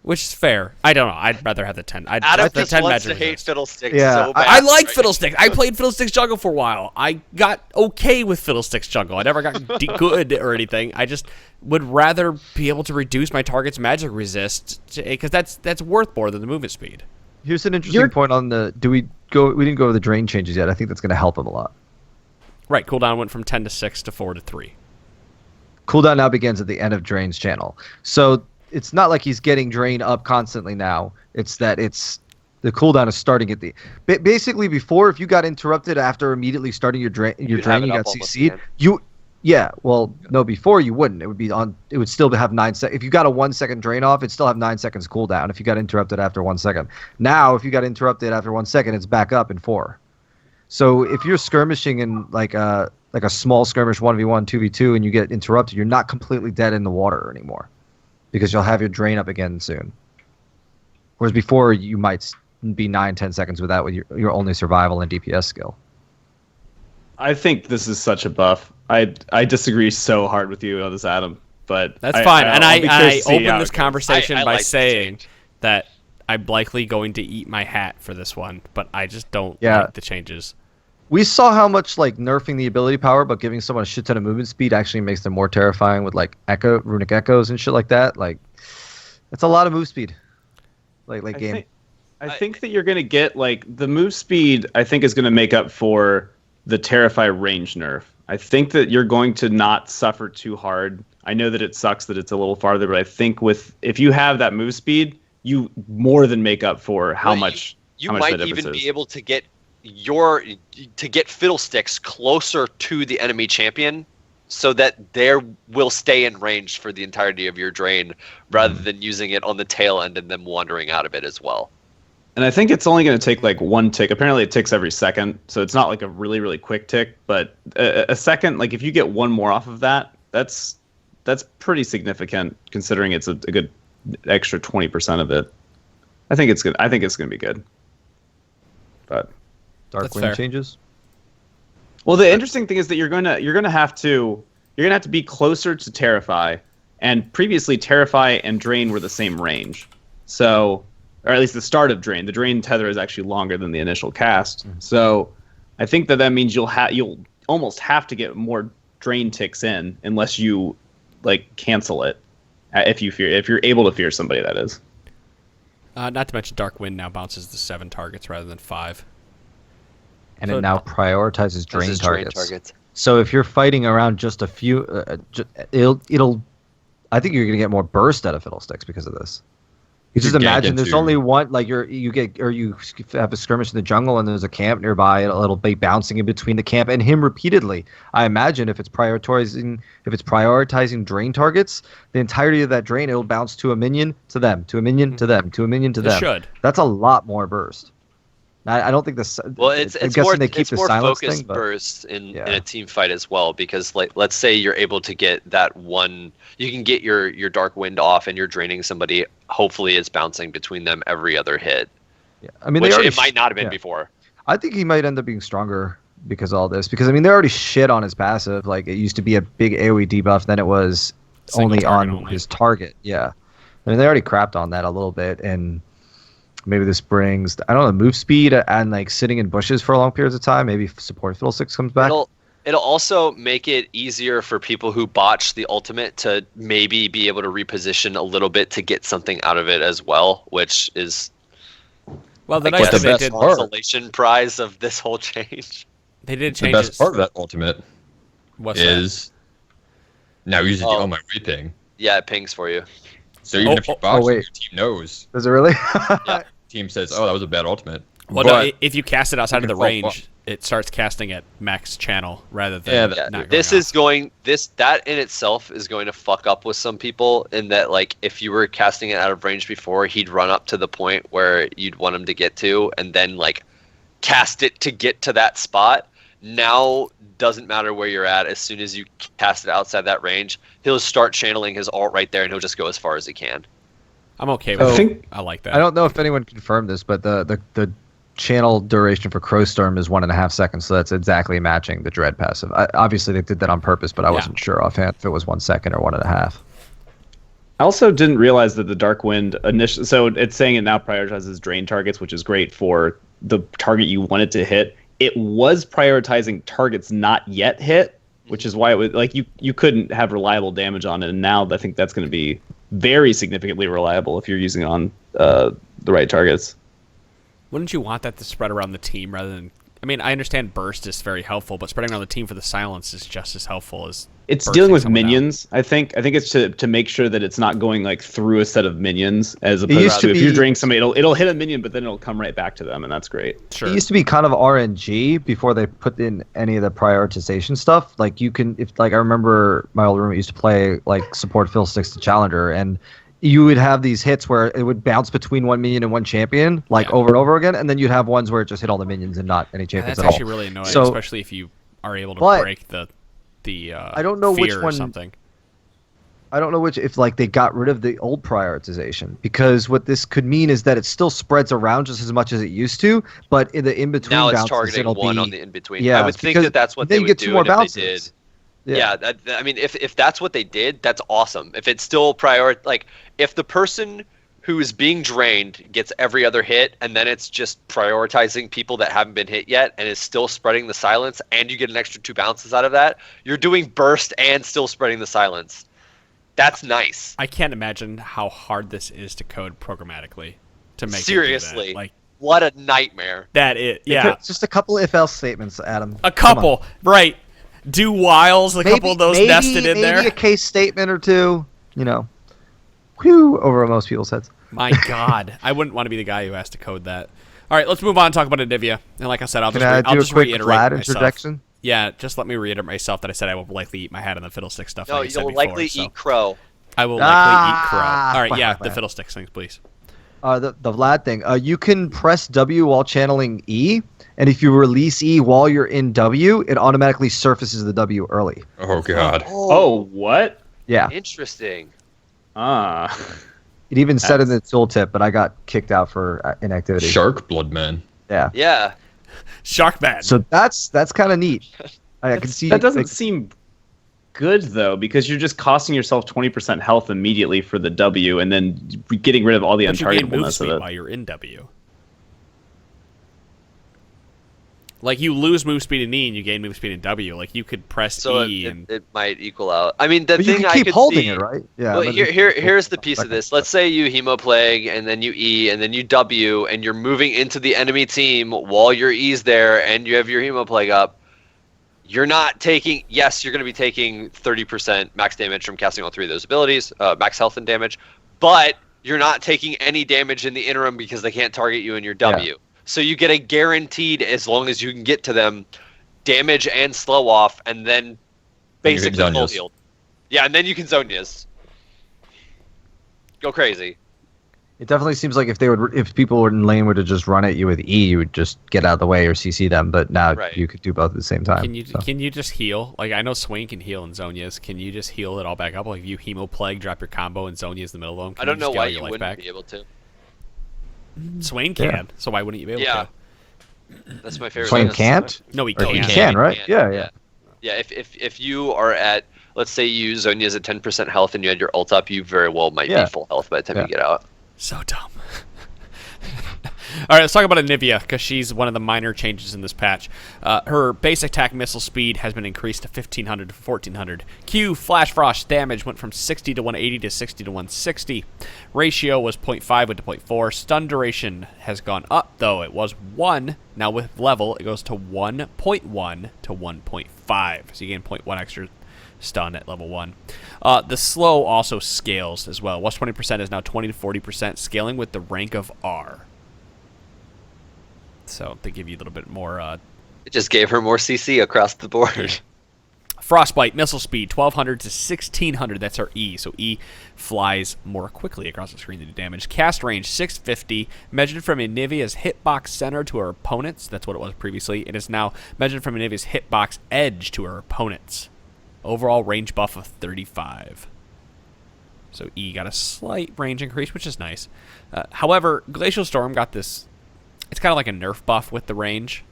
Which is fair. I don't know. I'd rather have the 10. Adam just wants to hate Fiddlesticks so bad. I like Fiddlesticks. I played Fiddlesticks jungle for a while. I got okay with Fiddlesticks jungle. I never got good or anything. I just would rather be able to reduce my target's magic resist because that's worth more than the movement speed. Here's an interesting point on the we didn't go over the drain changes yet. I think that's going to help him a lot. Right, cooldown went from 10 to 6 to 4 to 3. Cooldown now begins at the end of Drain's channel. So it's not like he's getting Drain up constantly now. It's that The cooldown is starting at the basically before, if you got interrupted after immediately starting your drain, you got CC'd. No, before you wouldn't. It would be on. It would still have 9 seconds. If you got a 1 second drain off, it'd still have 9 seconds cooldown. If you got interrupted after 1 second, now if you got interrupted after 1 second, it's back up in 4. So if you're skirmishing in like a small skirmish 1v1, 2v2, and you get interrupted, you're not completely dead in the water anymore, because you'll have your drain up again soon. Whereas before, you might be 9-10 seconds with your only survival and DPS skill. I think this is such a buff. I disagree so hard with you on this, Adam. But that's fine. I opened this goes. conversation by like saying that I'm likely going to eat my hat for this one, but I just don't like the changes. We saw how much like nerfing the ability power, but giving someone a shit ton of movement speed actually makes them more terrifying with like runic echoes and shit like that. Like, it's a lot of move speed. I think that you're going to get, like, the move speed, I think, is going to make up for the Terrify range nerf. I think that you're going to not suffer too hard. I know that it sucks that it's a little farther, but I think if you have that move speed, you more than make up for how much you might even be able to get Fiddlesticks closer to the enemy champion, so that they will stay in range for the entirety of your drain, rather than using it on the tail end and them wandering out of it as well. And I think it's only going to take like one tick. Apparently it ticks every second, so it's not like a really, really quick tick. But a second, like if you get one more off of that, that's pretty significant considering it's a good extra 20% of it. I think it's good. I think it's going to be good. But Darkwind changes. Well, the interesting thing is that you're gonna have to be closer to Terrify, and previously Terrify and Drain were the same range. So, or at least the start of Drain. The Drain tether is actually longer than the initial cast. Mm-hmm. So, I think that means you'll almost have to get more Drain ticks in, unless you like cancel it. If you're able to fear somebody, that is. Not to mention Darkwind now bounces to 7 targets rather than 5. And it now prioritizes drain targets. So if you're fighting around just a few, it'll. I think you're gonna get more burst out of Fiddlesticks because of this. You just imagine there's only one, like you have a skirmish in the jungle and there's a camp nearby. It'll be bouncing in between the camp and him repeatedly. I imagine if it's prioritizing drain targets, the entirety of that drain, it'll bounce to a minion, to them, to a minion, to them, to a minion, to them. It should. That's a lot more burst. I don't think this. Well, it's more focused bursts in a team fight as well, because like let's say you're able to get that one, you can get your Dark Wind off and you're draining somebody. Hopefully, it's bouncing between them every other hit. Yeah, I mean, which it might not have been before. I think he might end up being stronger because of all this. Because I mean, they already shit on his passive. Like it used to be a big AOE debuff, then it was only on his target. Yeah, I mean, they already crapped on that a little bit, and maybe this brings, I don't know, move speed and like sitting in bushes for long periods of time. Maybe support Fiddlesticks comes back. It'll also make it easier for people who botch the ultimate to maybe be able to reposition a little bit to get something out of it as well, which is the nice thing they did consolation prize of this whole change. They did change the best part of that ultimate is now using the Oh My Way ping. Yeah, it pings for you. So even if you botch, your team knows. Does it really? Yeah. Team says, "Oh, that was a bad ultimate." Well, no, if you cast it outside of the range, it starts casting at max channel rather than not going that in itself is going to fuck up with some people, in that like if you were casting it out of range before, he'd run up to the point where you'd want him to get to, and then like cast it to get to that spot. Now doesn't matter where you're at. As soon as you cast it outside that range, he'll start channeling his ult right there, and he'll just go as far as he can. I'm okay with it. I like that. I don't know if anyone confirmed this, but the channel duration for Crowstorm is 1.5 seconds, so that's exactly matching the Dread passive. Obviously, they did that on purpose, but I wasn't sure offhand if it was 1 second or 1.5. I also didn't realize that the Dark Wind initially, so it's saying it now prioritizes drain targets, which is great for the target you want it to hit. It was prioritizing targets not yet hit, which is why it was like you couldn't have reliable damage on it, and now I think that's going to be very significantly reliable if you're using it on the right targets. Wouldn't you want that to spread around the team rather than? I mean, I understand burst is very helpful, but spreading around the team for the silence is just as helpful as It's dealing with minions. I think it's to make sure that it's not going like through a set of minions, as opposed to if you're draining somebody, it'll hit a minion, but then it'll come right back to them, and that's great. Sure. It used to be kind of RNG before they put in any of the prioritization stuff. Like you can, if like I remember my old roommate used to play like support Fiddlesticks to Challenger, and you would have these hits where it would bounce between one minion and one champion, like over and over again, and then you'd have ones where it just hit all the minions and not any champions at all. That's actually really annoying, especially if you are able to break the I don't know which one. Something. I don't know which, if like they got rid of the old prioritization, because what this could mean is that it still spreads around just as much as it used to, but in the in between now bounces, it's targeting it'll one be, on the in between. Yeah, I would think that's what they would do. More if they did. Yeah, I mean, if that's what they did, that's awesome. If it's still like if the person who is being drained gets every other hit, and then it's just prioritizing people that haven't been hit yet, and is still spreading the silence, and you get an extra 2 bounces out of that, you're doing burst and still spreading the silence. That's nice. I can't imagine how hard this is to code programmatically to make seriously. It do that. Like, what a nightmare. It's just a couple if-else statements, Adam. A couple, right? Do whiles, couple of those nested in there. Maybe a case statement or two, whew, over most people's heads. My God, I wouldn't want to be the guy who has to code that. All right, let's move on and talk about Anivia. And like I said, I'll just reiterate Vlad myself. Introduction? Yeah, just let me reiterate myself that I said I will likely eat my hat on the Fiddlestick stuff. No, like you'll likely eat crow. I will likely eat crow. All right, yeah, the Fiddlesticks things, please. The Vlad thing. You can press W while channeling E, and if you release E while you're in W, it automatically surfaces the W early. Oh, God. Oh, what? Yeah. Interesting. It even said in the tooltip, but I got kicked out for inactivity. Shark blood man. Yeah. Yeah. Shark man. So that's kind of neat. I can see that doesn't seem good though, because you're just costing yourself 20% health immediately for the W, and then getting rid of all the untargetableness of it while you're in W. Like you lose move speed in E and you gain move speed in W. Like you could press E and it might equal out. I mean, the but thing you I keep could holding see, it, right? Yeah. well, here's the piece of this. Let's say you Hemoplague and then you E and then you W and you're moving into the enemy team while your E's there and you have your Hemoplague up. You're not taking. Yes, you're going to be taking 30% max damage from casting all 3 of those abilities, max health and damage, but you're not taking any damage in the interim because they can't target you in your W. Yeah. So you get a guaranteed, as long as you can get to them, damage and slow off, and then basically full healed. Yeah, and then you can Zonias. Go crazy. It definitely seems like if people were in lane were to just run at you with E, you would just get out of the way or CC them. But now you could do both at the same time. Can you just heal? Like I know Swain can heal in Zonias. Can you just heal it all back up? Like if you Hemoplague, drop your combo, and Zonias in the middle of them. I don't know why you wouldn't be able to. Swain can, so why wouldn't you be able to? That's my favorite. Swain can't? No, he can. He can, right? Yeah. Yeah, if you are at, let's say you use Zonia's at 10% health and you had your ult up, you very well might be full health by the time you get out. So dumb. All right, let's talk about Anivia, because she's one of the minor changes in this patch. Her base attack missile speed has been increased to 1500 to 1400. Q Flash Frost damage went from 60 to 180 to 60 to 160. Ratio was 0.5 went to 0.4. Stun duration has gone up, though. It was 1. Now with level, it goes to 1.1 to 1.5. So you gain 0.1 extra stun at level 1. The slow also scales as well. Was 20% is now 20 to 40%, scaling with the rank of R. So they give you a little bit more. It just gave her more CC across the board. Frostbite missile speed 1200 to 1600. That's our E. So E flies more quickly across the screen to do damage. Cast range 650, measured from Anivia's hitbox center to her opponents. That's what it was previously. It is now measured from Anivia's hitbox edge to her opponents. Overall range buff of 35. So E got a slight range increase, which is nice. However, Glacial Storm got this. It's kind of like a nerf buff with the range.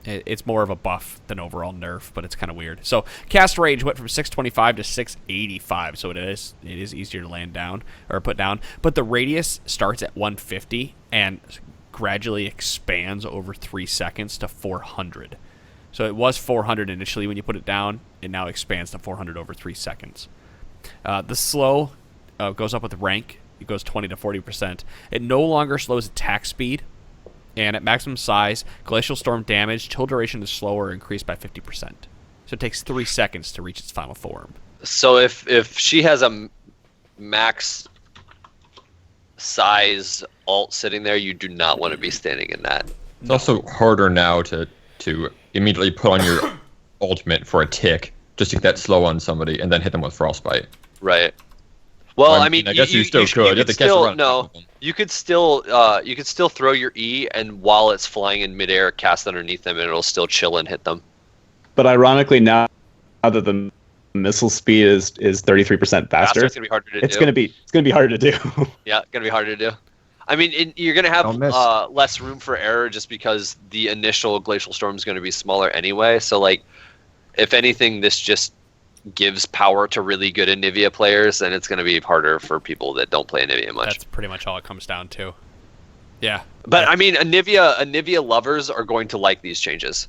It's more of a buff than overall nerf, but it's kind of weird. So cast range went from 625 to 685, so it is easier to land down or put down. But the radius starts at 150 and gradually expands over 3 seconds to 400. So it was 400 initially when you put it down. It now expands to 400 over 3 seconds. The slow goes up with rank. It goes 20 to 40%. It no longer slows attack speed. And at maximum size, Glacial Storm damage, till duration is slower, increased by 50%. So it takes 3 seconds to reach its final form. So if she has a max size alt sitting there, you do not want to be standing in that. It's also harder now to immediately put on your ultimate for a tick, just to get that slow on somebody, and then hit them with Frostbite. Right. Well, I mean, I guess you still could. You have to catch still, around. no, you could still throw your E, and while it's flying in midair, cast underneath them, and it'll still chill and hit them. But ironically, now that the missile speed is 33% faster, It's gonna be harder to do. it's gonna be harder to do. Yeah, gonna be harder to do. I mean, you're gonna have less room for error just because the initial glacial storm is gonna be smaller anyway. So like, if anything, this just gives power to really good Anivia players, and it's going to be harder for people that don't play Anivia much. That's pretty much all it comes down to. Yeah. But I mean, Anivia lovers are going to like these changes.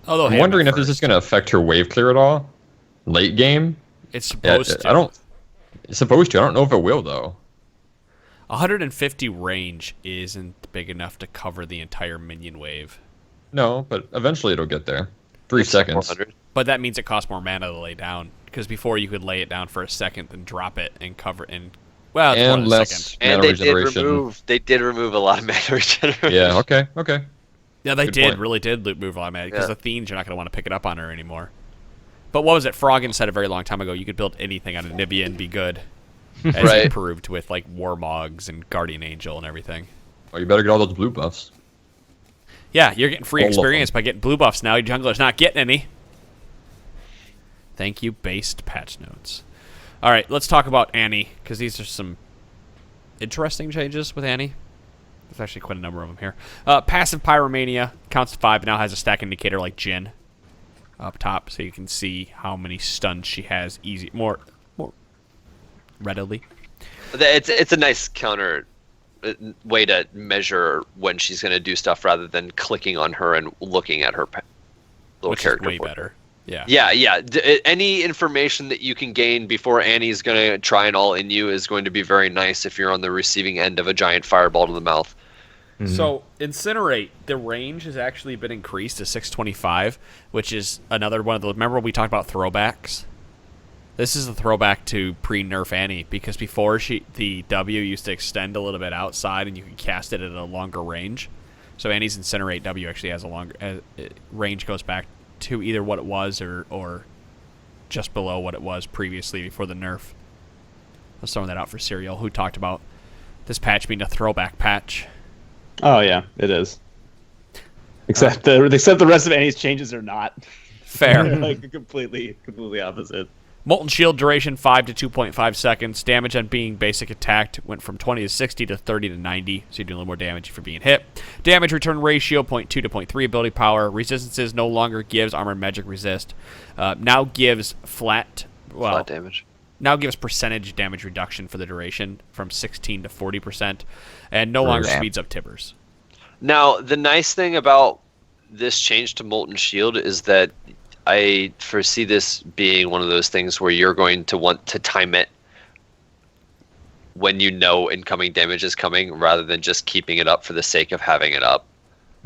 Although I'm wondering if this is going to affect her wave clear at all, late game. It's supposed to. It's supposed to. I don't know if it will though. 150 range isn't big enough to cover the entire minion wave. No, but eventually it'll get there. 3 seconds. 400. But that means it costs more mana to lay down, because before you could lay it down for a second, then drop it and cover it in. Well, it's and more than a less second. And mana regeneration. they did remove a lot of mana regeneration. Yeah. Okay. Yeah, they Good point. really did move a lot of mana, because the Theans, you're not going to want to pick it up on her anymore. But what was it? Froggen said a very long time ago, you could build anything on Anivia and be good. As Right. he proved with like Warmogs and Guardian Angel and everything. Well, you better get all those blue buffs. Yeah, you're getting free All of experience them. by getting blue buffs now. Your jungler's not getting any. Thank you, based patch notes. All right, let's talk about Annie, because these are some interesting changes with Annie. There's actually quite a number of them here. Passive Pyromania counts to 5, but now has a stack indicator like Jhin up top, so you can see how many stuns she has more readily. It's a nice counter way to measure when she's going to do stuff rather than clicking on her and looking at her little Which character. is way better. Yeah. Yeah. Any information that you can gain before Annie's going to try and all in you is going to be very nice if you're on the receiving end of a giant fireball to the mouth. Mm-hmm. So, Incinerate, the range has actually been increased to 625, which is another one of those. Remember we talked about throwbacks? This is a throwback to pre-nerf Annie, because before the W used to extend a little bit outside and you could cast it at a longer range. So Annie's Incinerate W actually has a longer range, goes back to either what it was or just below what it was previously before the nerf. I was throwing that out for Serial, who talked about this patch being a throwback patch. Oh yeah, it is. Except the rest of Annie's changes are not. Fair. They're like completely opposite. Molten Shield duration 5 to 2.5 seconds. Damage on being basic attacked went from 20 to 60 to 30 to 90, so you do a little more damage for being hit. Damage return ratio 0.2 to 0.3 ability power. Resistances no longer gives armor and magic resist. Now gives flat damage. Now gives percentage damage reduction for the duration from 16 to 40%, and no longer speeds up Tibbers. Now, the nice thing about this change to Molten Shield is that I foresee this being one of those things where you're going to want to time it when you know incoming damage is coming, rather than just keeping it up for the sake of having it up.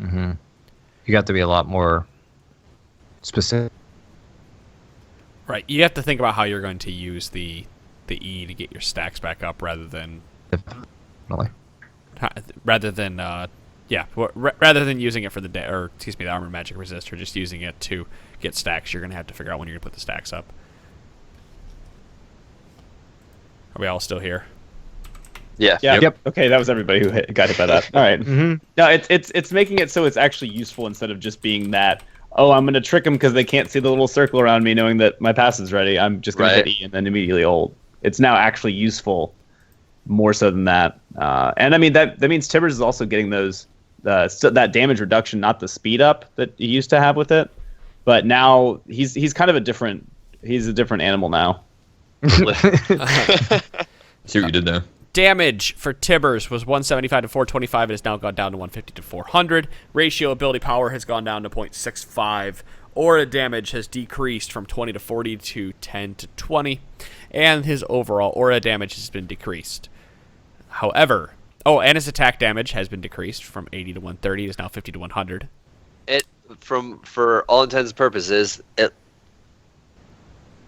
Mm-hmm. You got to be a lot more specific. Right, you have to think about how you're going to use the E to get your stacks back up, rather than rather than using it for the armor magic resist, or just using it to get stacks. You're going to have to figure out when you're going to put the stacks up. Are we all still here? Yeah. Yep. Okay, that was everybody who got hit by that. All right. Mm-hmm. No, it's making it so it's actually useful instead of just being that. Oh, I'm going to trick them because they can't see the little circle around me, knowing that my pass is ready. I'm just going to hit E and then immediately ult. It's now actually useful, more so than that. And I mean that means Tibbers is also getting those that damage reduction, not the speed up that he used to have with it. But now he's kind of a different animal now. See what you did there. Damage for Tibbers was 175 to 425. It has now gone down to 150 to 400. Ratio ability power has gone down to 0.65. Aura damage has decreased from 20 to 40 to 10 to 20. And his overall aura damage has been decreased. However, and his attack damage has been decreased from 80 to 130. It is now 50 to 100. for all intents and purposes, it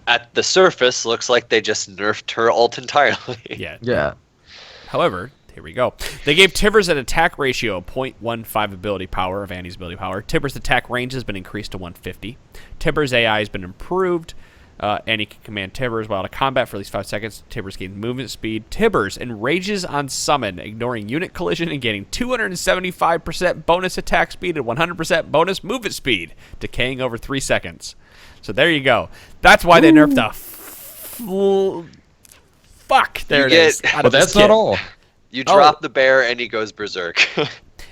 at the surface looks like they just nerfed her ult entirely. Yeah. However, here we go. They gave Tibbers an attack ratio of 0.15 ability power of Annie's ability power. Tibbers' attack range has been increased to 150. Tibbers' AI has been improved. Annie can command Tibbers while to combat for at least 5 seconds. Tibbers gains movement speed. Tibbers enrages on summon, ignoring unit collision and gaining 275% bonus attack speed and 100% bonus movement speed, decaying over 3 seconds. So there you go. That's why they nerfed the fuck. There it is. But that's not all. You drop the bear and he goes berserk.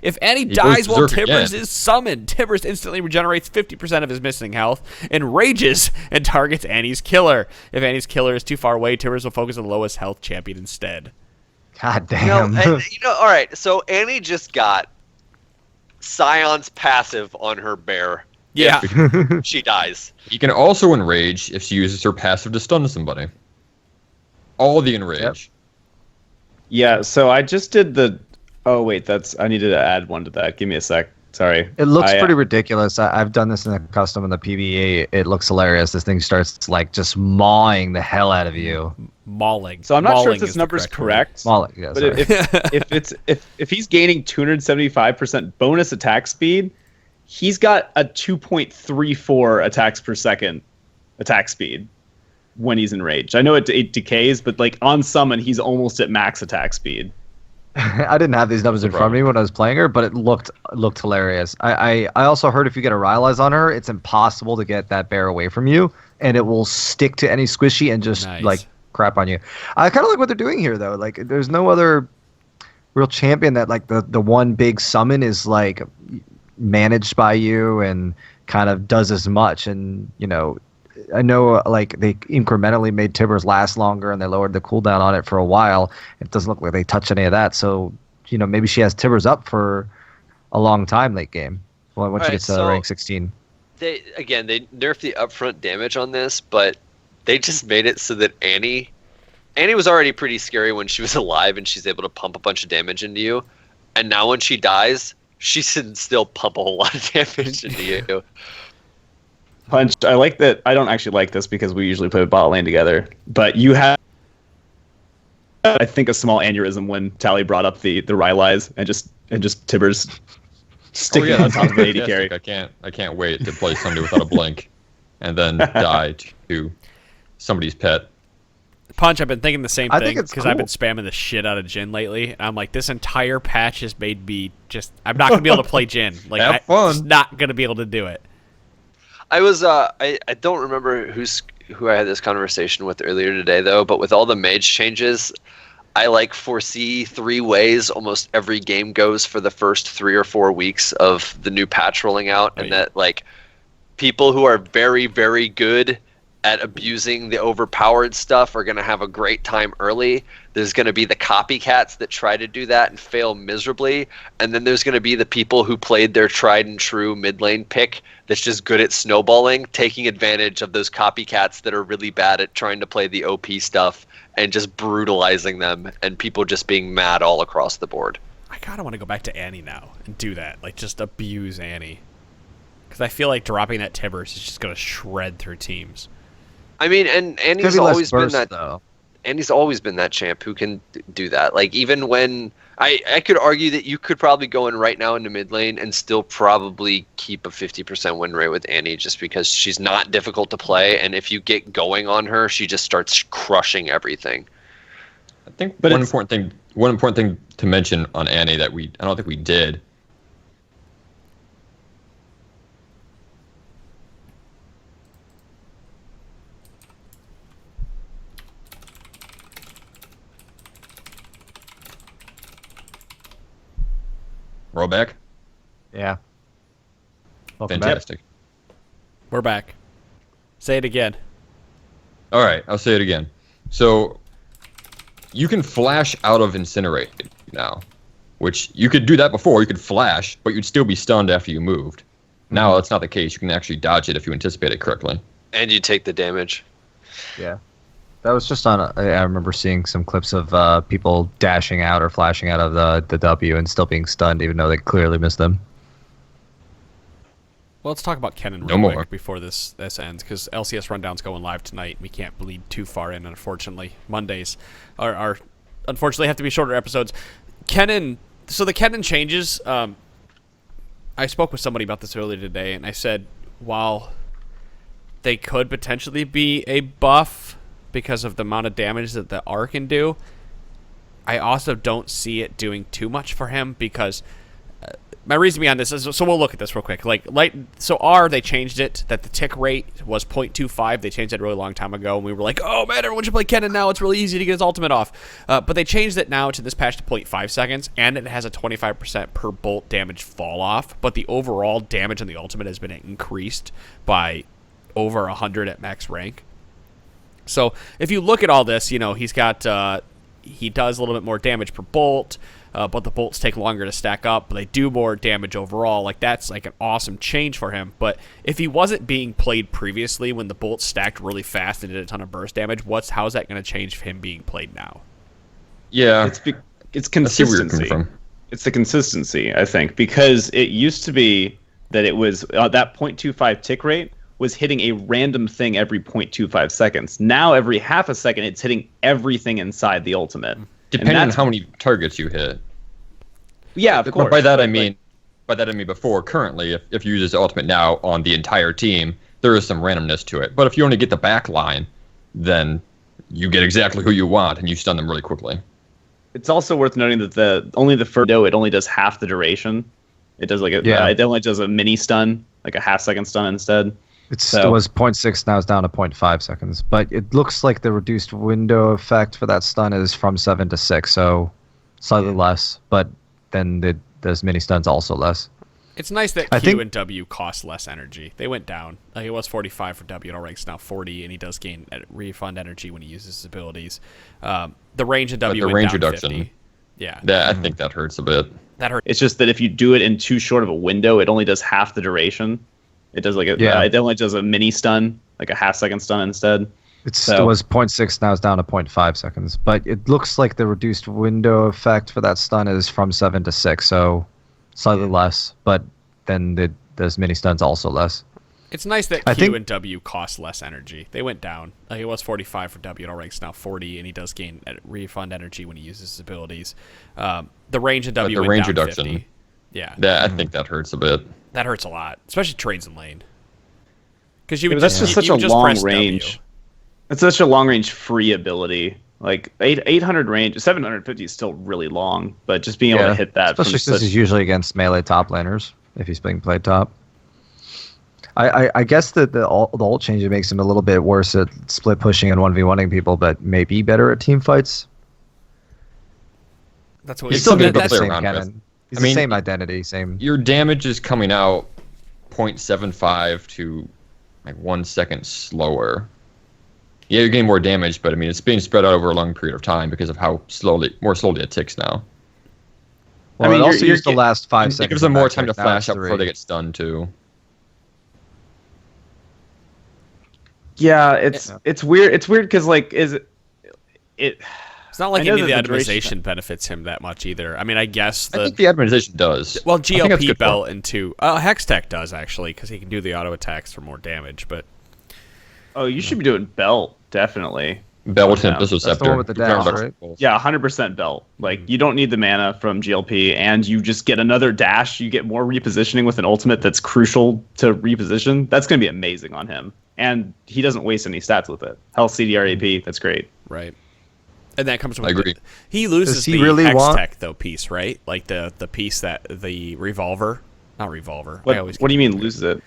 If Annie dies while Tibbers is summoned, Tibbers instantly regenerates 50% of his missing health, enrages, and targets Annie's killer. If Annie's killer is too far away, Tibbers will focus on the lowest health champion instead. God damn. All right, so Annie just got Scion's passive on her bear. Yeah. If she dies. You can also enrage if she uses her passive to stun somebody. All the enrage. Yep. Yeah, so I just did the... Oh, wait, I needed to add one to that. Give me a sec. Sorry. It looks pretty ridiculous. I've done this in the custom and the PvE. It looks hilarious. This thing starts, like, just mawing the hell out of you. Mauling. So I'm not sure if this number's correct. Mauling, yeah, but if he's gaining 275% bonus attack speed, he's got a 2.34 attacks per second attack speed when he's enraged. I know it decays, but like on summon, he's almost at max attack speed. I didn't have these numbers in front of me when I was playing her, but it looked hilarious. I also heard if you get a Rylai's on her, it's impossible to get that bear away from you, and it will stick to any squishy and just like crap on you. I kind of like what they're doing here, though. Like, there's no other real champion that like the one big summon is like managed by you and kind of does as much. And I know like they incrementally made Tibbers last longer and they lowered the cooldown on it for a while. It doesn't look like they touch any of that. So, maybe she has Tibbers up for a long time late game. Well, once she gets to rank 16. They nerfed the upfront damage on this, but they just made it so that Annie was already pretty scary when she was alive and she's able to pump a bunch of damage into you. And now when she dies, she can still pump a whole lot of damage into you. Punch, I like that. I don't actually like this because we usually play bot lane together. But you had, I think, a small aneurysm when Tally brought up the Rylai's and just Tibbers sticking on top of an AD carry. I can't wait to play somebody without a blink and then die to somebody's pet. Punch, I've been thinking the same thing because cool. I've been spamming the shit out of Jhin lately. And I'm like, this entire patch has made me I'm not going to be able to play Jhin. Like, Have fun. I'm just not going to be able to do it. I was I don't remember who I had this conversation with earlier today though, but with all the mage changes, I foresee 3 ways almost every game goes for the first 3 or 4 weeks of the new patch rolling out, and that people who are very, very good at abusing the overpowered stuff are going to have a great time early. There's going to be the copycats that try to do that and fail miserably. And then there's going to be the people who played their tried and true mid lane pick that's just good at snowballing, taking advantage of those copycats that are really bad at trying to play the OP stuff and just brutalizing them, and people just being mad all across the board. I kind of want to go back to Annie now and do that. Like, just abuse Annie. Because I feel like dropping that Tibbers is just going to shred through teams. I mean, and Annie's always been that. Though. Annie's always been that champ who can do that. Like, even when I could argue that you could probably go in right now into mid lane and still probably keep a 50% win rate with Annie, just because she's not difficult to play, and if you get going on her, she just starts crushing everything. I think one important thing to mention on Annie that I don't think we did. Roll back. Yeah. Fantastic. We're back. Say it again. All right, I'll say it again. So you can flash out of Incinerate now, which you could do that before. You could flash, but you'd still be stunned after you moved. Now that's not the case. You can actually dodge it if you anticipate it correctly. And you take the damage. Yeah. That was just on. I remember seeing some clips of people dashing out or flashing out of the W and still being stunned, even though they clearly missed them. Well, let's talk about Kennen real quick before this ends, because LCS Rundown's going live tonight. We can't bleed too far in, unfortunately. Mondays are unfortunately have to be shorter episodes. Kennen, so the Kennen changes, I spoke with somebody about this earlier today, and I said, while they could potentially be a buff because of the amount of damage that the R can do, I also don't see it doing too much for him, because my reason behind this is, so we'll look at this real quick. So R, they changed it, that the tick rate was 0.25. They changed it a really long time ago, and we were like, oh man, everyone should play Kennen now. It's really easy to get his ultimate off. But they changed it now to this patch to 0.5 seconds, and it has a 25% per bolt damage fall off. But the overall damage on the ultimate has been increased by over 100 at max rank. So if you look at all this, he's got, he does a little bit more damage per bolt. But the bolts take longer to stack up, but they do more damage overall. That's an awesome change for him. But if he wasn't being played previously when the bolts stacked really fast and did a ton of burst damage, how is that going to change him being played now? Yeah, it's consistency. It's the consistency, I think, because it used to be that it was that 0.25 tick rate was hitting a random thing every 0.25 seconds. Now every half a second, it's hitting everything inside the ultimate. Depending on how many targets you hit. Yeah, of course. By that I mean before. Currently, if you use his ultimate now on the entire team, there is some randomness to it. But if you only get the back line, then you get exactly who you want, and you stun them really quickly. It's also worth noting that only the first window, it only does half the duration. It does it only does a mini stun, like a half-second stun instead. It was 0.6, now it's down to 0.5 seconds. But it looks like the reduced window effect for that stun is from 7 to 6, so slightly less. But then there's mini stuns also less. It's nice that Q and W cost less energy. They went down. It was 45 for W, and our rank's now 40, and he does gain refund energy when he uses his abilities. The range in W went down reduction. 50. Yeah, I think that hurts a bit. That hurts. It's just that if you do it in too short of a window, it only does half the duration. It does it only does a mini stun, like a half-second stun instead. It was 0.6, now it's down to 0.5 seconds. But it looks like the reduced window effect for that stun is from 7 to 6, so slightly less. But then there's mini stuns also less. It's nice that Q and W cost less energy. They went down. It was 45 for W, and our rank's now 40, and he does gain refund energy when he uses his abilities. The range in W went down reduction. 50. Yeah, I think that hurts a bit. That hurts a lot, especially trades in lane. Because that's just such a long range. It's such a long range free ability. 800 range, 750 is still really long, but just being able to hit that, especially since he's usually against melee top laners if he's being played top. I guess that the ult change makes him a little bit worse at split pushing and 1v1ing people, but maybe better at team fights. That's what he's still good to play around with. He's the same identity, same. Your damage is coming out 0.75 to 1 second slower. Yeah, you're getting more damage, but it's being spread out over a long period of time because of how more slowly it ticks now. Well, it also used the last 5 seconds. It gives them more time to flash up before they get stunned too. Yeah, it's weird. It's weird because it's not like any of the itemization benefits him that much either. I guess I think the itemization does. Well, GLP belt into Hextech does actually, because he can do the auto attacks for more damage. But you should be doing belt definitely. Belt and Blizzard Scepter. That's the one with the dash, right? Yeah, 100% belt. You don't need the mana from GLP, and you just get another dash. You get more repositioning with an ultimate that's crucial to reposition. That's going to be amazing on him, and he doesn't waste any stats with it. Health, CDR, AP. That's great. Right. And that comes with I agree. He loses the really Hextech though piece, right? The piece that the revolver, not revolver. What do you mean loses it?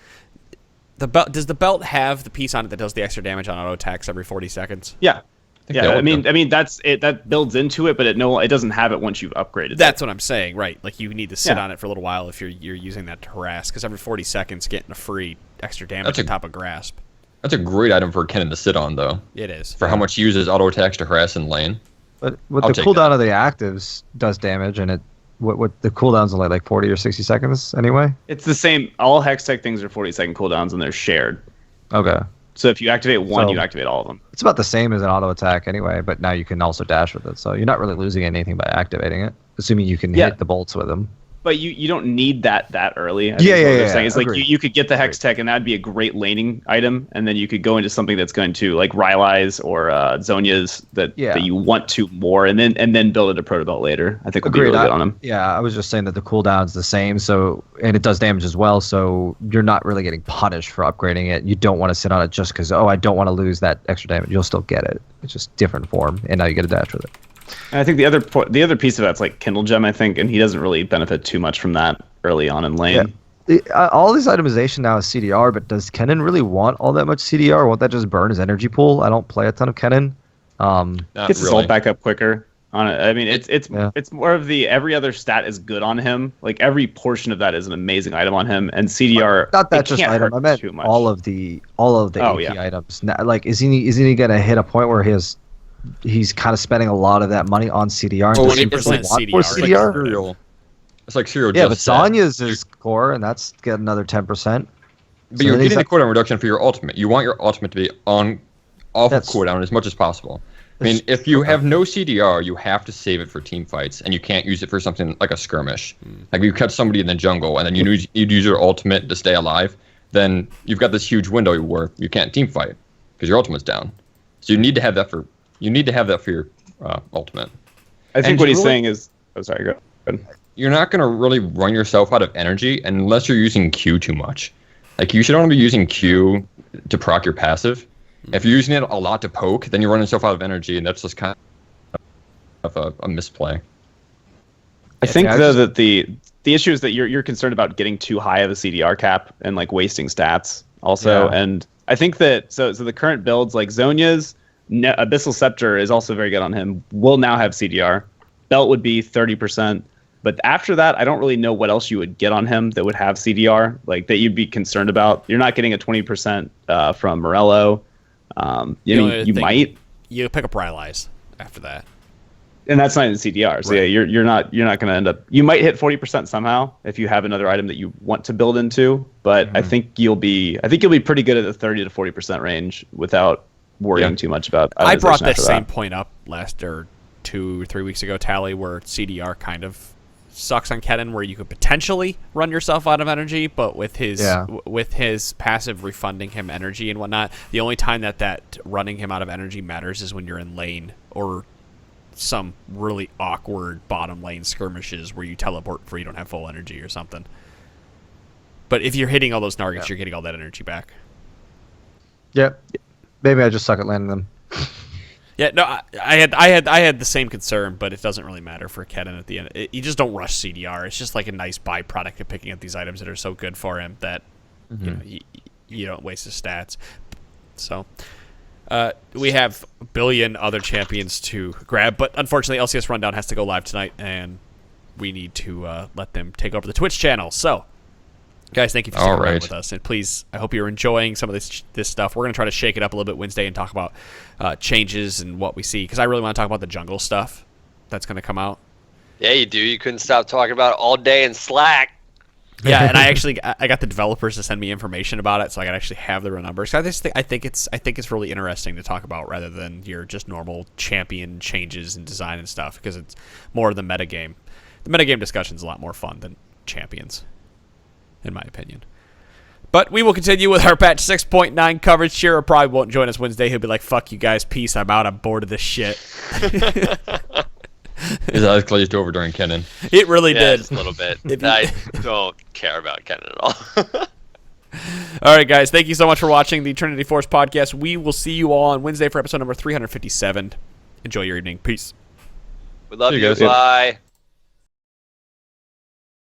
The belt, does the belt have the piece on it that does the extra damage on auto attacks every 40 seconds? Yeah. That's it. That builds into it, but it doesn't have it once you've upgraded. That's what I'm saying, right? You need to sit on it for a little while if you're using that to harass, because every 40 seconds getting a free extra damage on top of grasp. That's a great item for Kennen to sit on, though. It is. For how much he uses auto attacks to harass in lane. But the cooldown of the actives does damage, and what the cooldown's only 40 or 60 seconds anyway? It's the same. All Hextech things are 40-second cooldowns, and they're shared. Okay. So if you activate one, you activate all of them. It's about the same as an auto attack anyway, but now you can also dash with it. So you're not really losing anything by activating it, assuming you can hit the bolts with them. But you don't need that early. I think Yeah, is what yeah, they're yeah, saying. It's like agreed. you could get the Hex Tech, and that'd be a great laning item, and then you could go into something that's going to like Rylai's or Zhonya's that you want to more, and then build it a proto belt later. I think would be really good on him. Yeah, I was just saying that the cooldown's the same, so and it does damage as well, so you're not really getting punished for upgrading it. You don't want to sit on it just because I don't want to lose that extra damage. You'll still get it. It's just different form, and now you get a dash with it. And I think the other piece of that's like Kindle Gem, I think, and he doesn't really benefit too much from that early on in lane. Yeah. All this itemization now is CDR, but does Kennen really want all that much CDR? Won't that just burn his energy pool? I don't play a ton of Kennen. Gets his ult back up quicker on it. I mean, it's more of the every other stat is good on him. Like every portion of that is an amazing item on him, and CDR. Not that just item. I meant all of the AP items. Now, like, is he gonna hit a point where he's kind of spending a lot of that money on CDR? 20% CDR. It's like Serial. Yeah, but Sonya's is core, and that's get another 10%. But you're getting the cooldown reduction for your ultimate. You want your ultimate to be off of cooldown as much as possible. I mean, if you have no CDR, you have to save it for team fights, and you can't use it for something like a skirmish. Like you catch somebody in the jungle, and then you'd use your ultimate to stay alive. Then you've got this huge window where you can't team fight because your ultimate's down. So you need to have that for your ultimate. I think what he's saying is, oh sorry, go ahead. You're not going to really run yourself out of energy unless you're using Q too much. Like, you should only be using Q to proc your passive. If you're using it a lot to poke, then you're running yourself out of energy, and that's just kind of a misplay. I think, though, that the issue is that you're concerned about getting too high of a CDR cap and, like, wasting stats also. Yeah. And I think that, so the current builds, like Zhonya's Abyssal Scepter is also very good on him, will now have CDR. Belt would be 30%. But after that, I don't really know what else you would get on him that would have CDR, like that you'd be concerned about. You're not getting a 20% from Morello. You might. You pick up Rylai's after that, and that's not in CDR. So right. Yeah, you're not going to end up. You might hit 40% somehow if you have another item that you want to build into. But I think you'll be pretty good at the 30 to 40% range without worrying too much about. I brought that same point up last or 2 or 3 weeks ago, Tally, where CDR kind of sucks on Kennen, where you could potentially run yourself out of energy, but with his passive refunding him energy and whatnot, the only time that running him out of energy matters is when you're in lane or some really awkward bottom lane skirmishes where you teleport before you don't have full energy or something. But if you're hitting all those targets, you're getting all that energy back. Yep. Maybe I just suck at landing them. Yeah, no, I had the same concern, but it doesn't really matter for Kennen at the end. You just don't rush CDR. It's just like a nice byproduct of picking up these items that are so good for him that you don't waste his stats. So we have a billion other champions to grab, but unfortunately LCS Rundown has to go live tonight, and we need to let them take over the Twitch channel. So, guys, thank you for sticking around with us, and please, I hope you're enjoying some of this stuff. We're going to try to shake it up a little bit Wednesday and talk about changes and what we see, because I really want to talk about the jungle stuff that's going to come out. Yeah, you do. You couldn't stop talking about it all day in Slack. Yeah, and I got the developers to send me information about it, so I can actually have the real numbers. I think it's really interesting to talk about rather than your just normal champion changes and design and stuff, because it's more of the metagame. The metagame discussion is a lot more fun than champions, in my opinion. But we will continue with our patch 6.9 coverage. Shira probably won't join us Wednesday. He'll be like, fuck you guys, peace, I'm out, I'm bored of this shit. His eyes glazed over during Kennen. It really did. Just a little bit. I don't care about Kennen at all. All right, guys, thank you so much for watching the Trinity Force podcast. We will see you all on Wednesday for episode number 357. Enjoy your evening. Peace. We love you. Bye.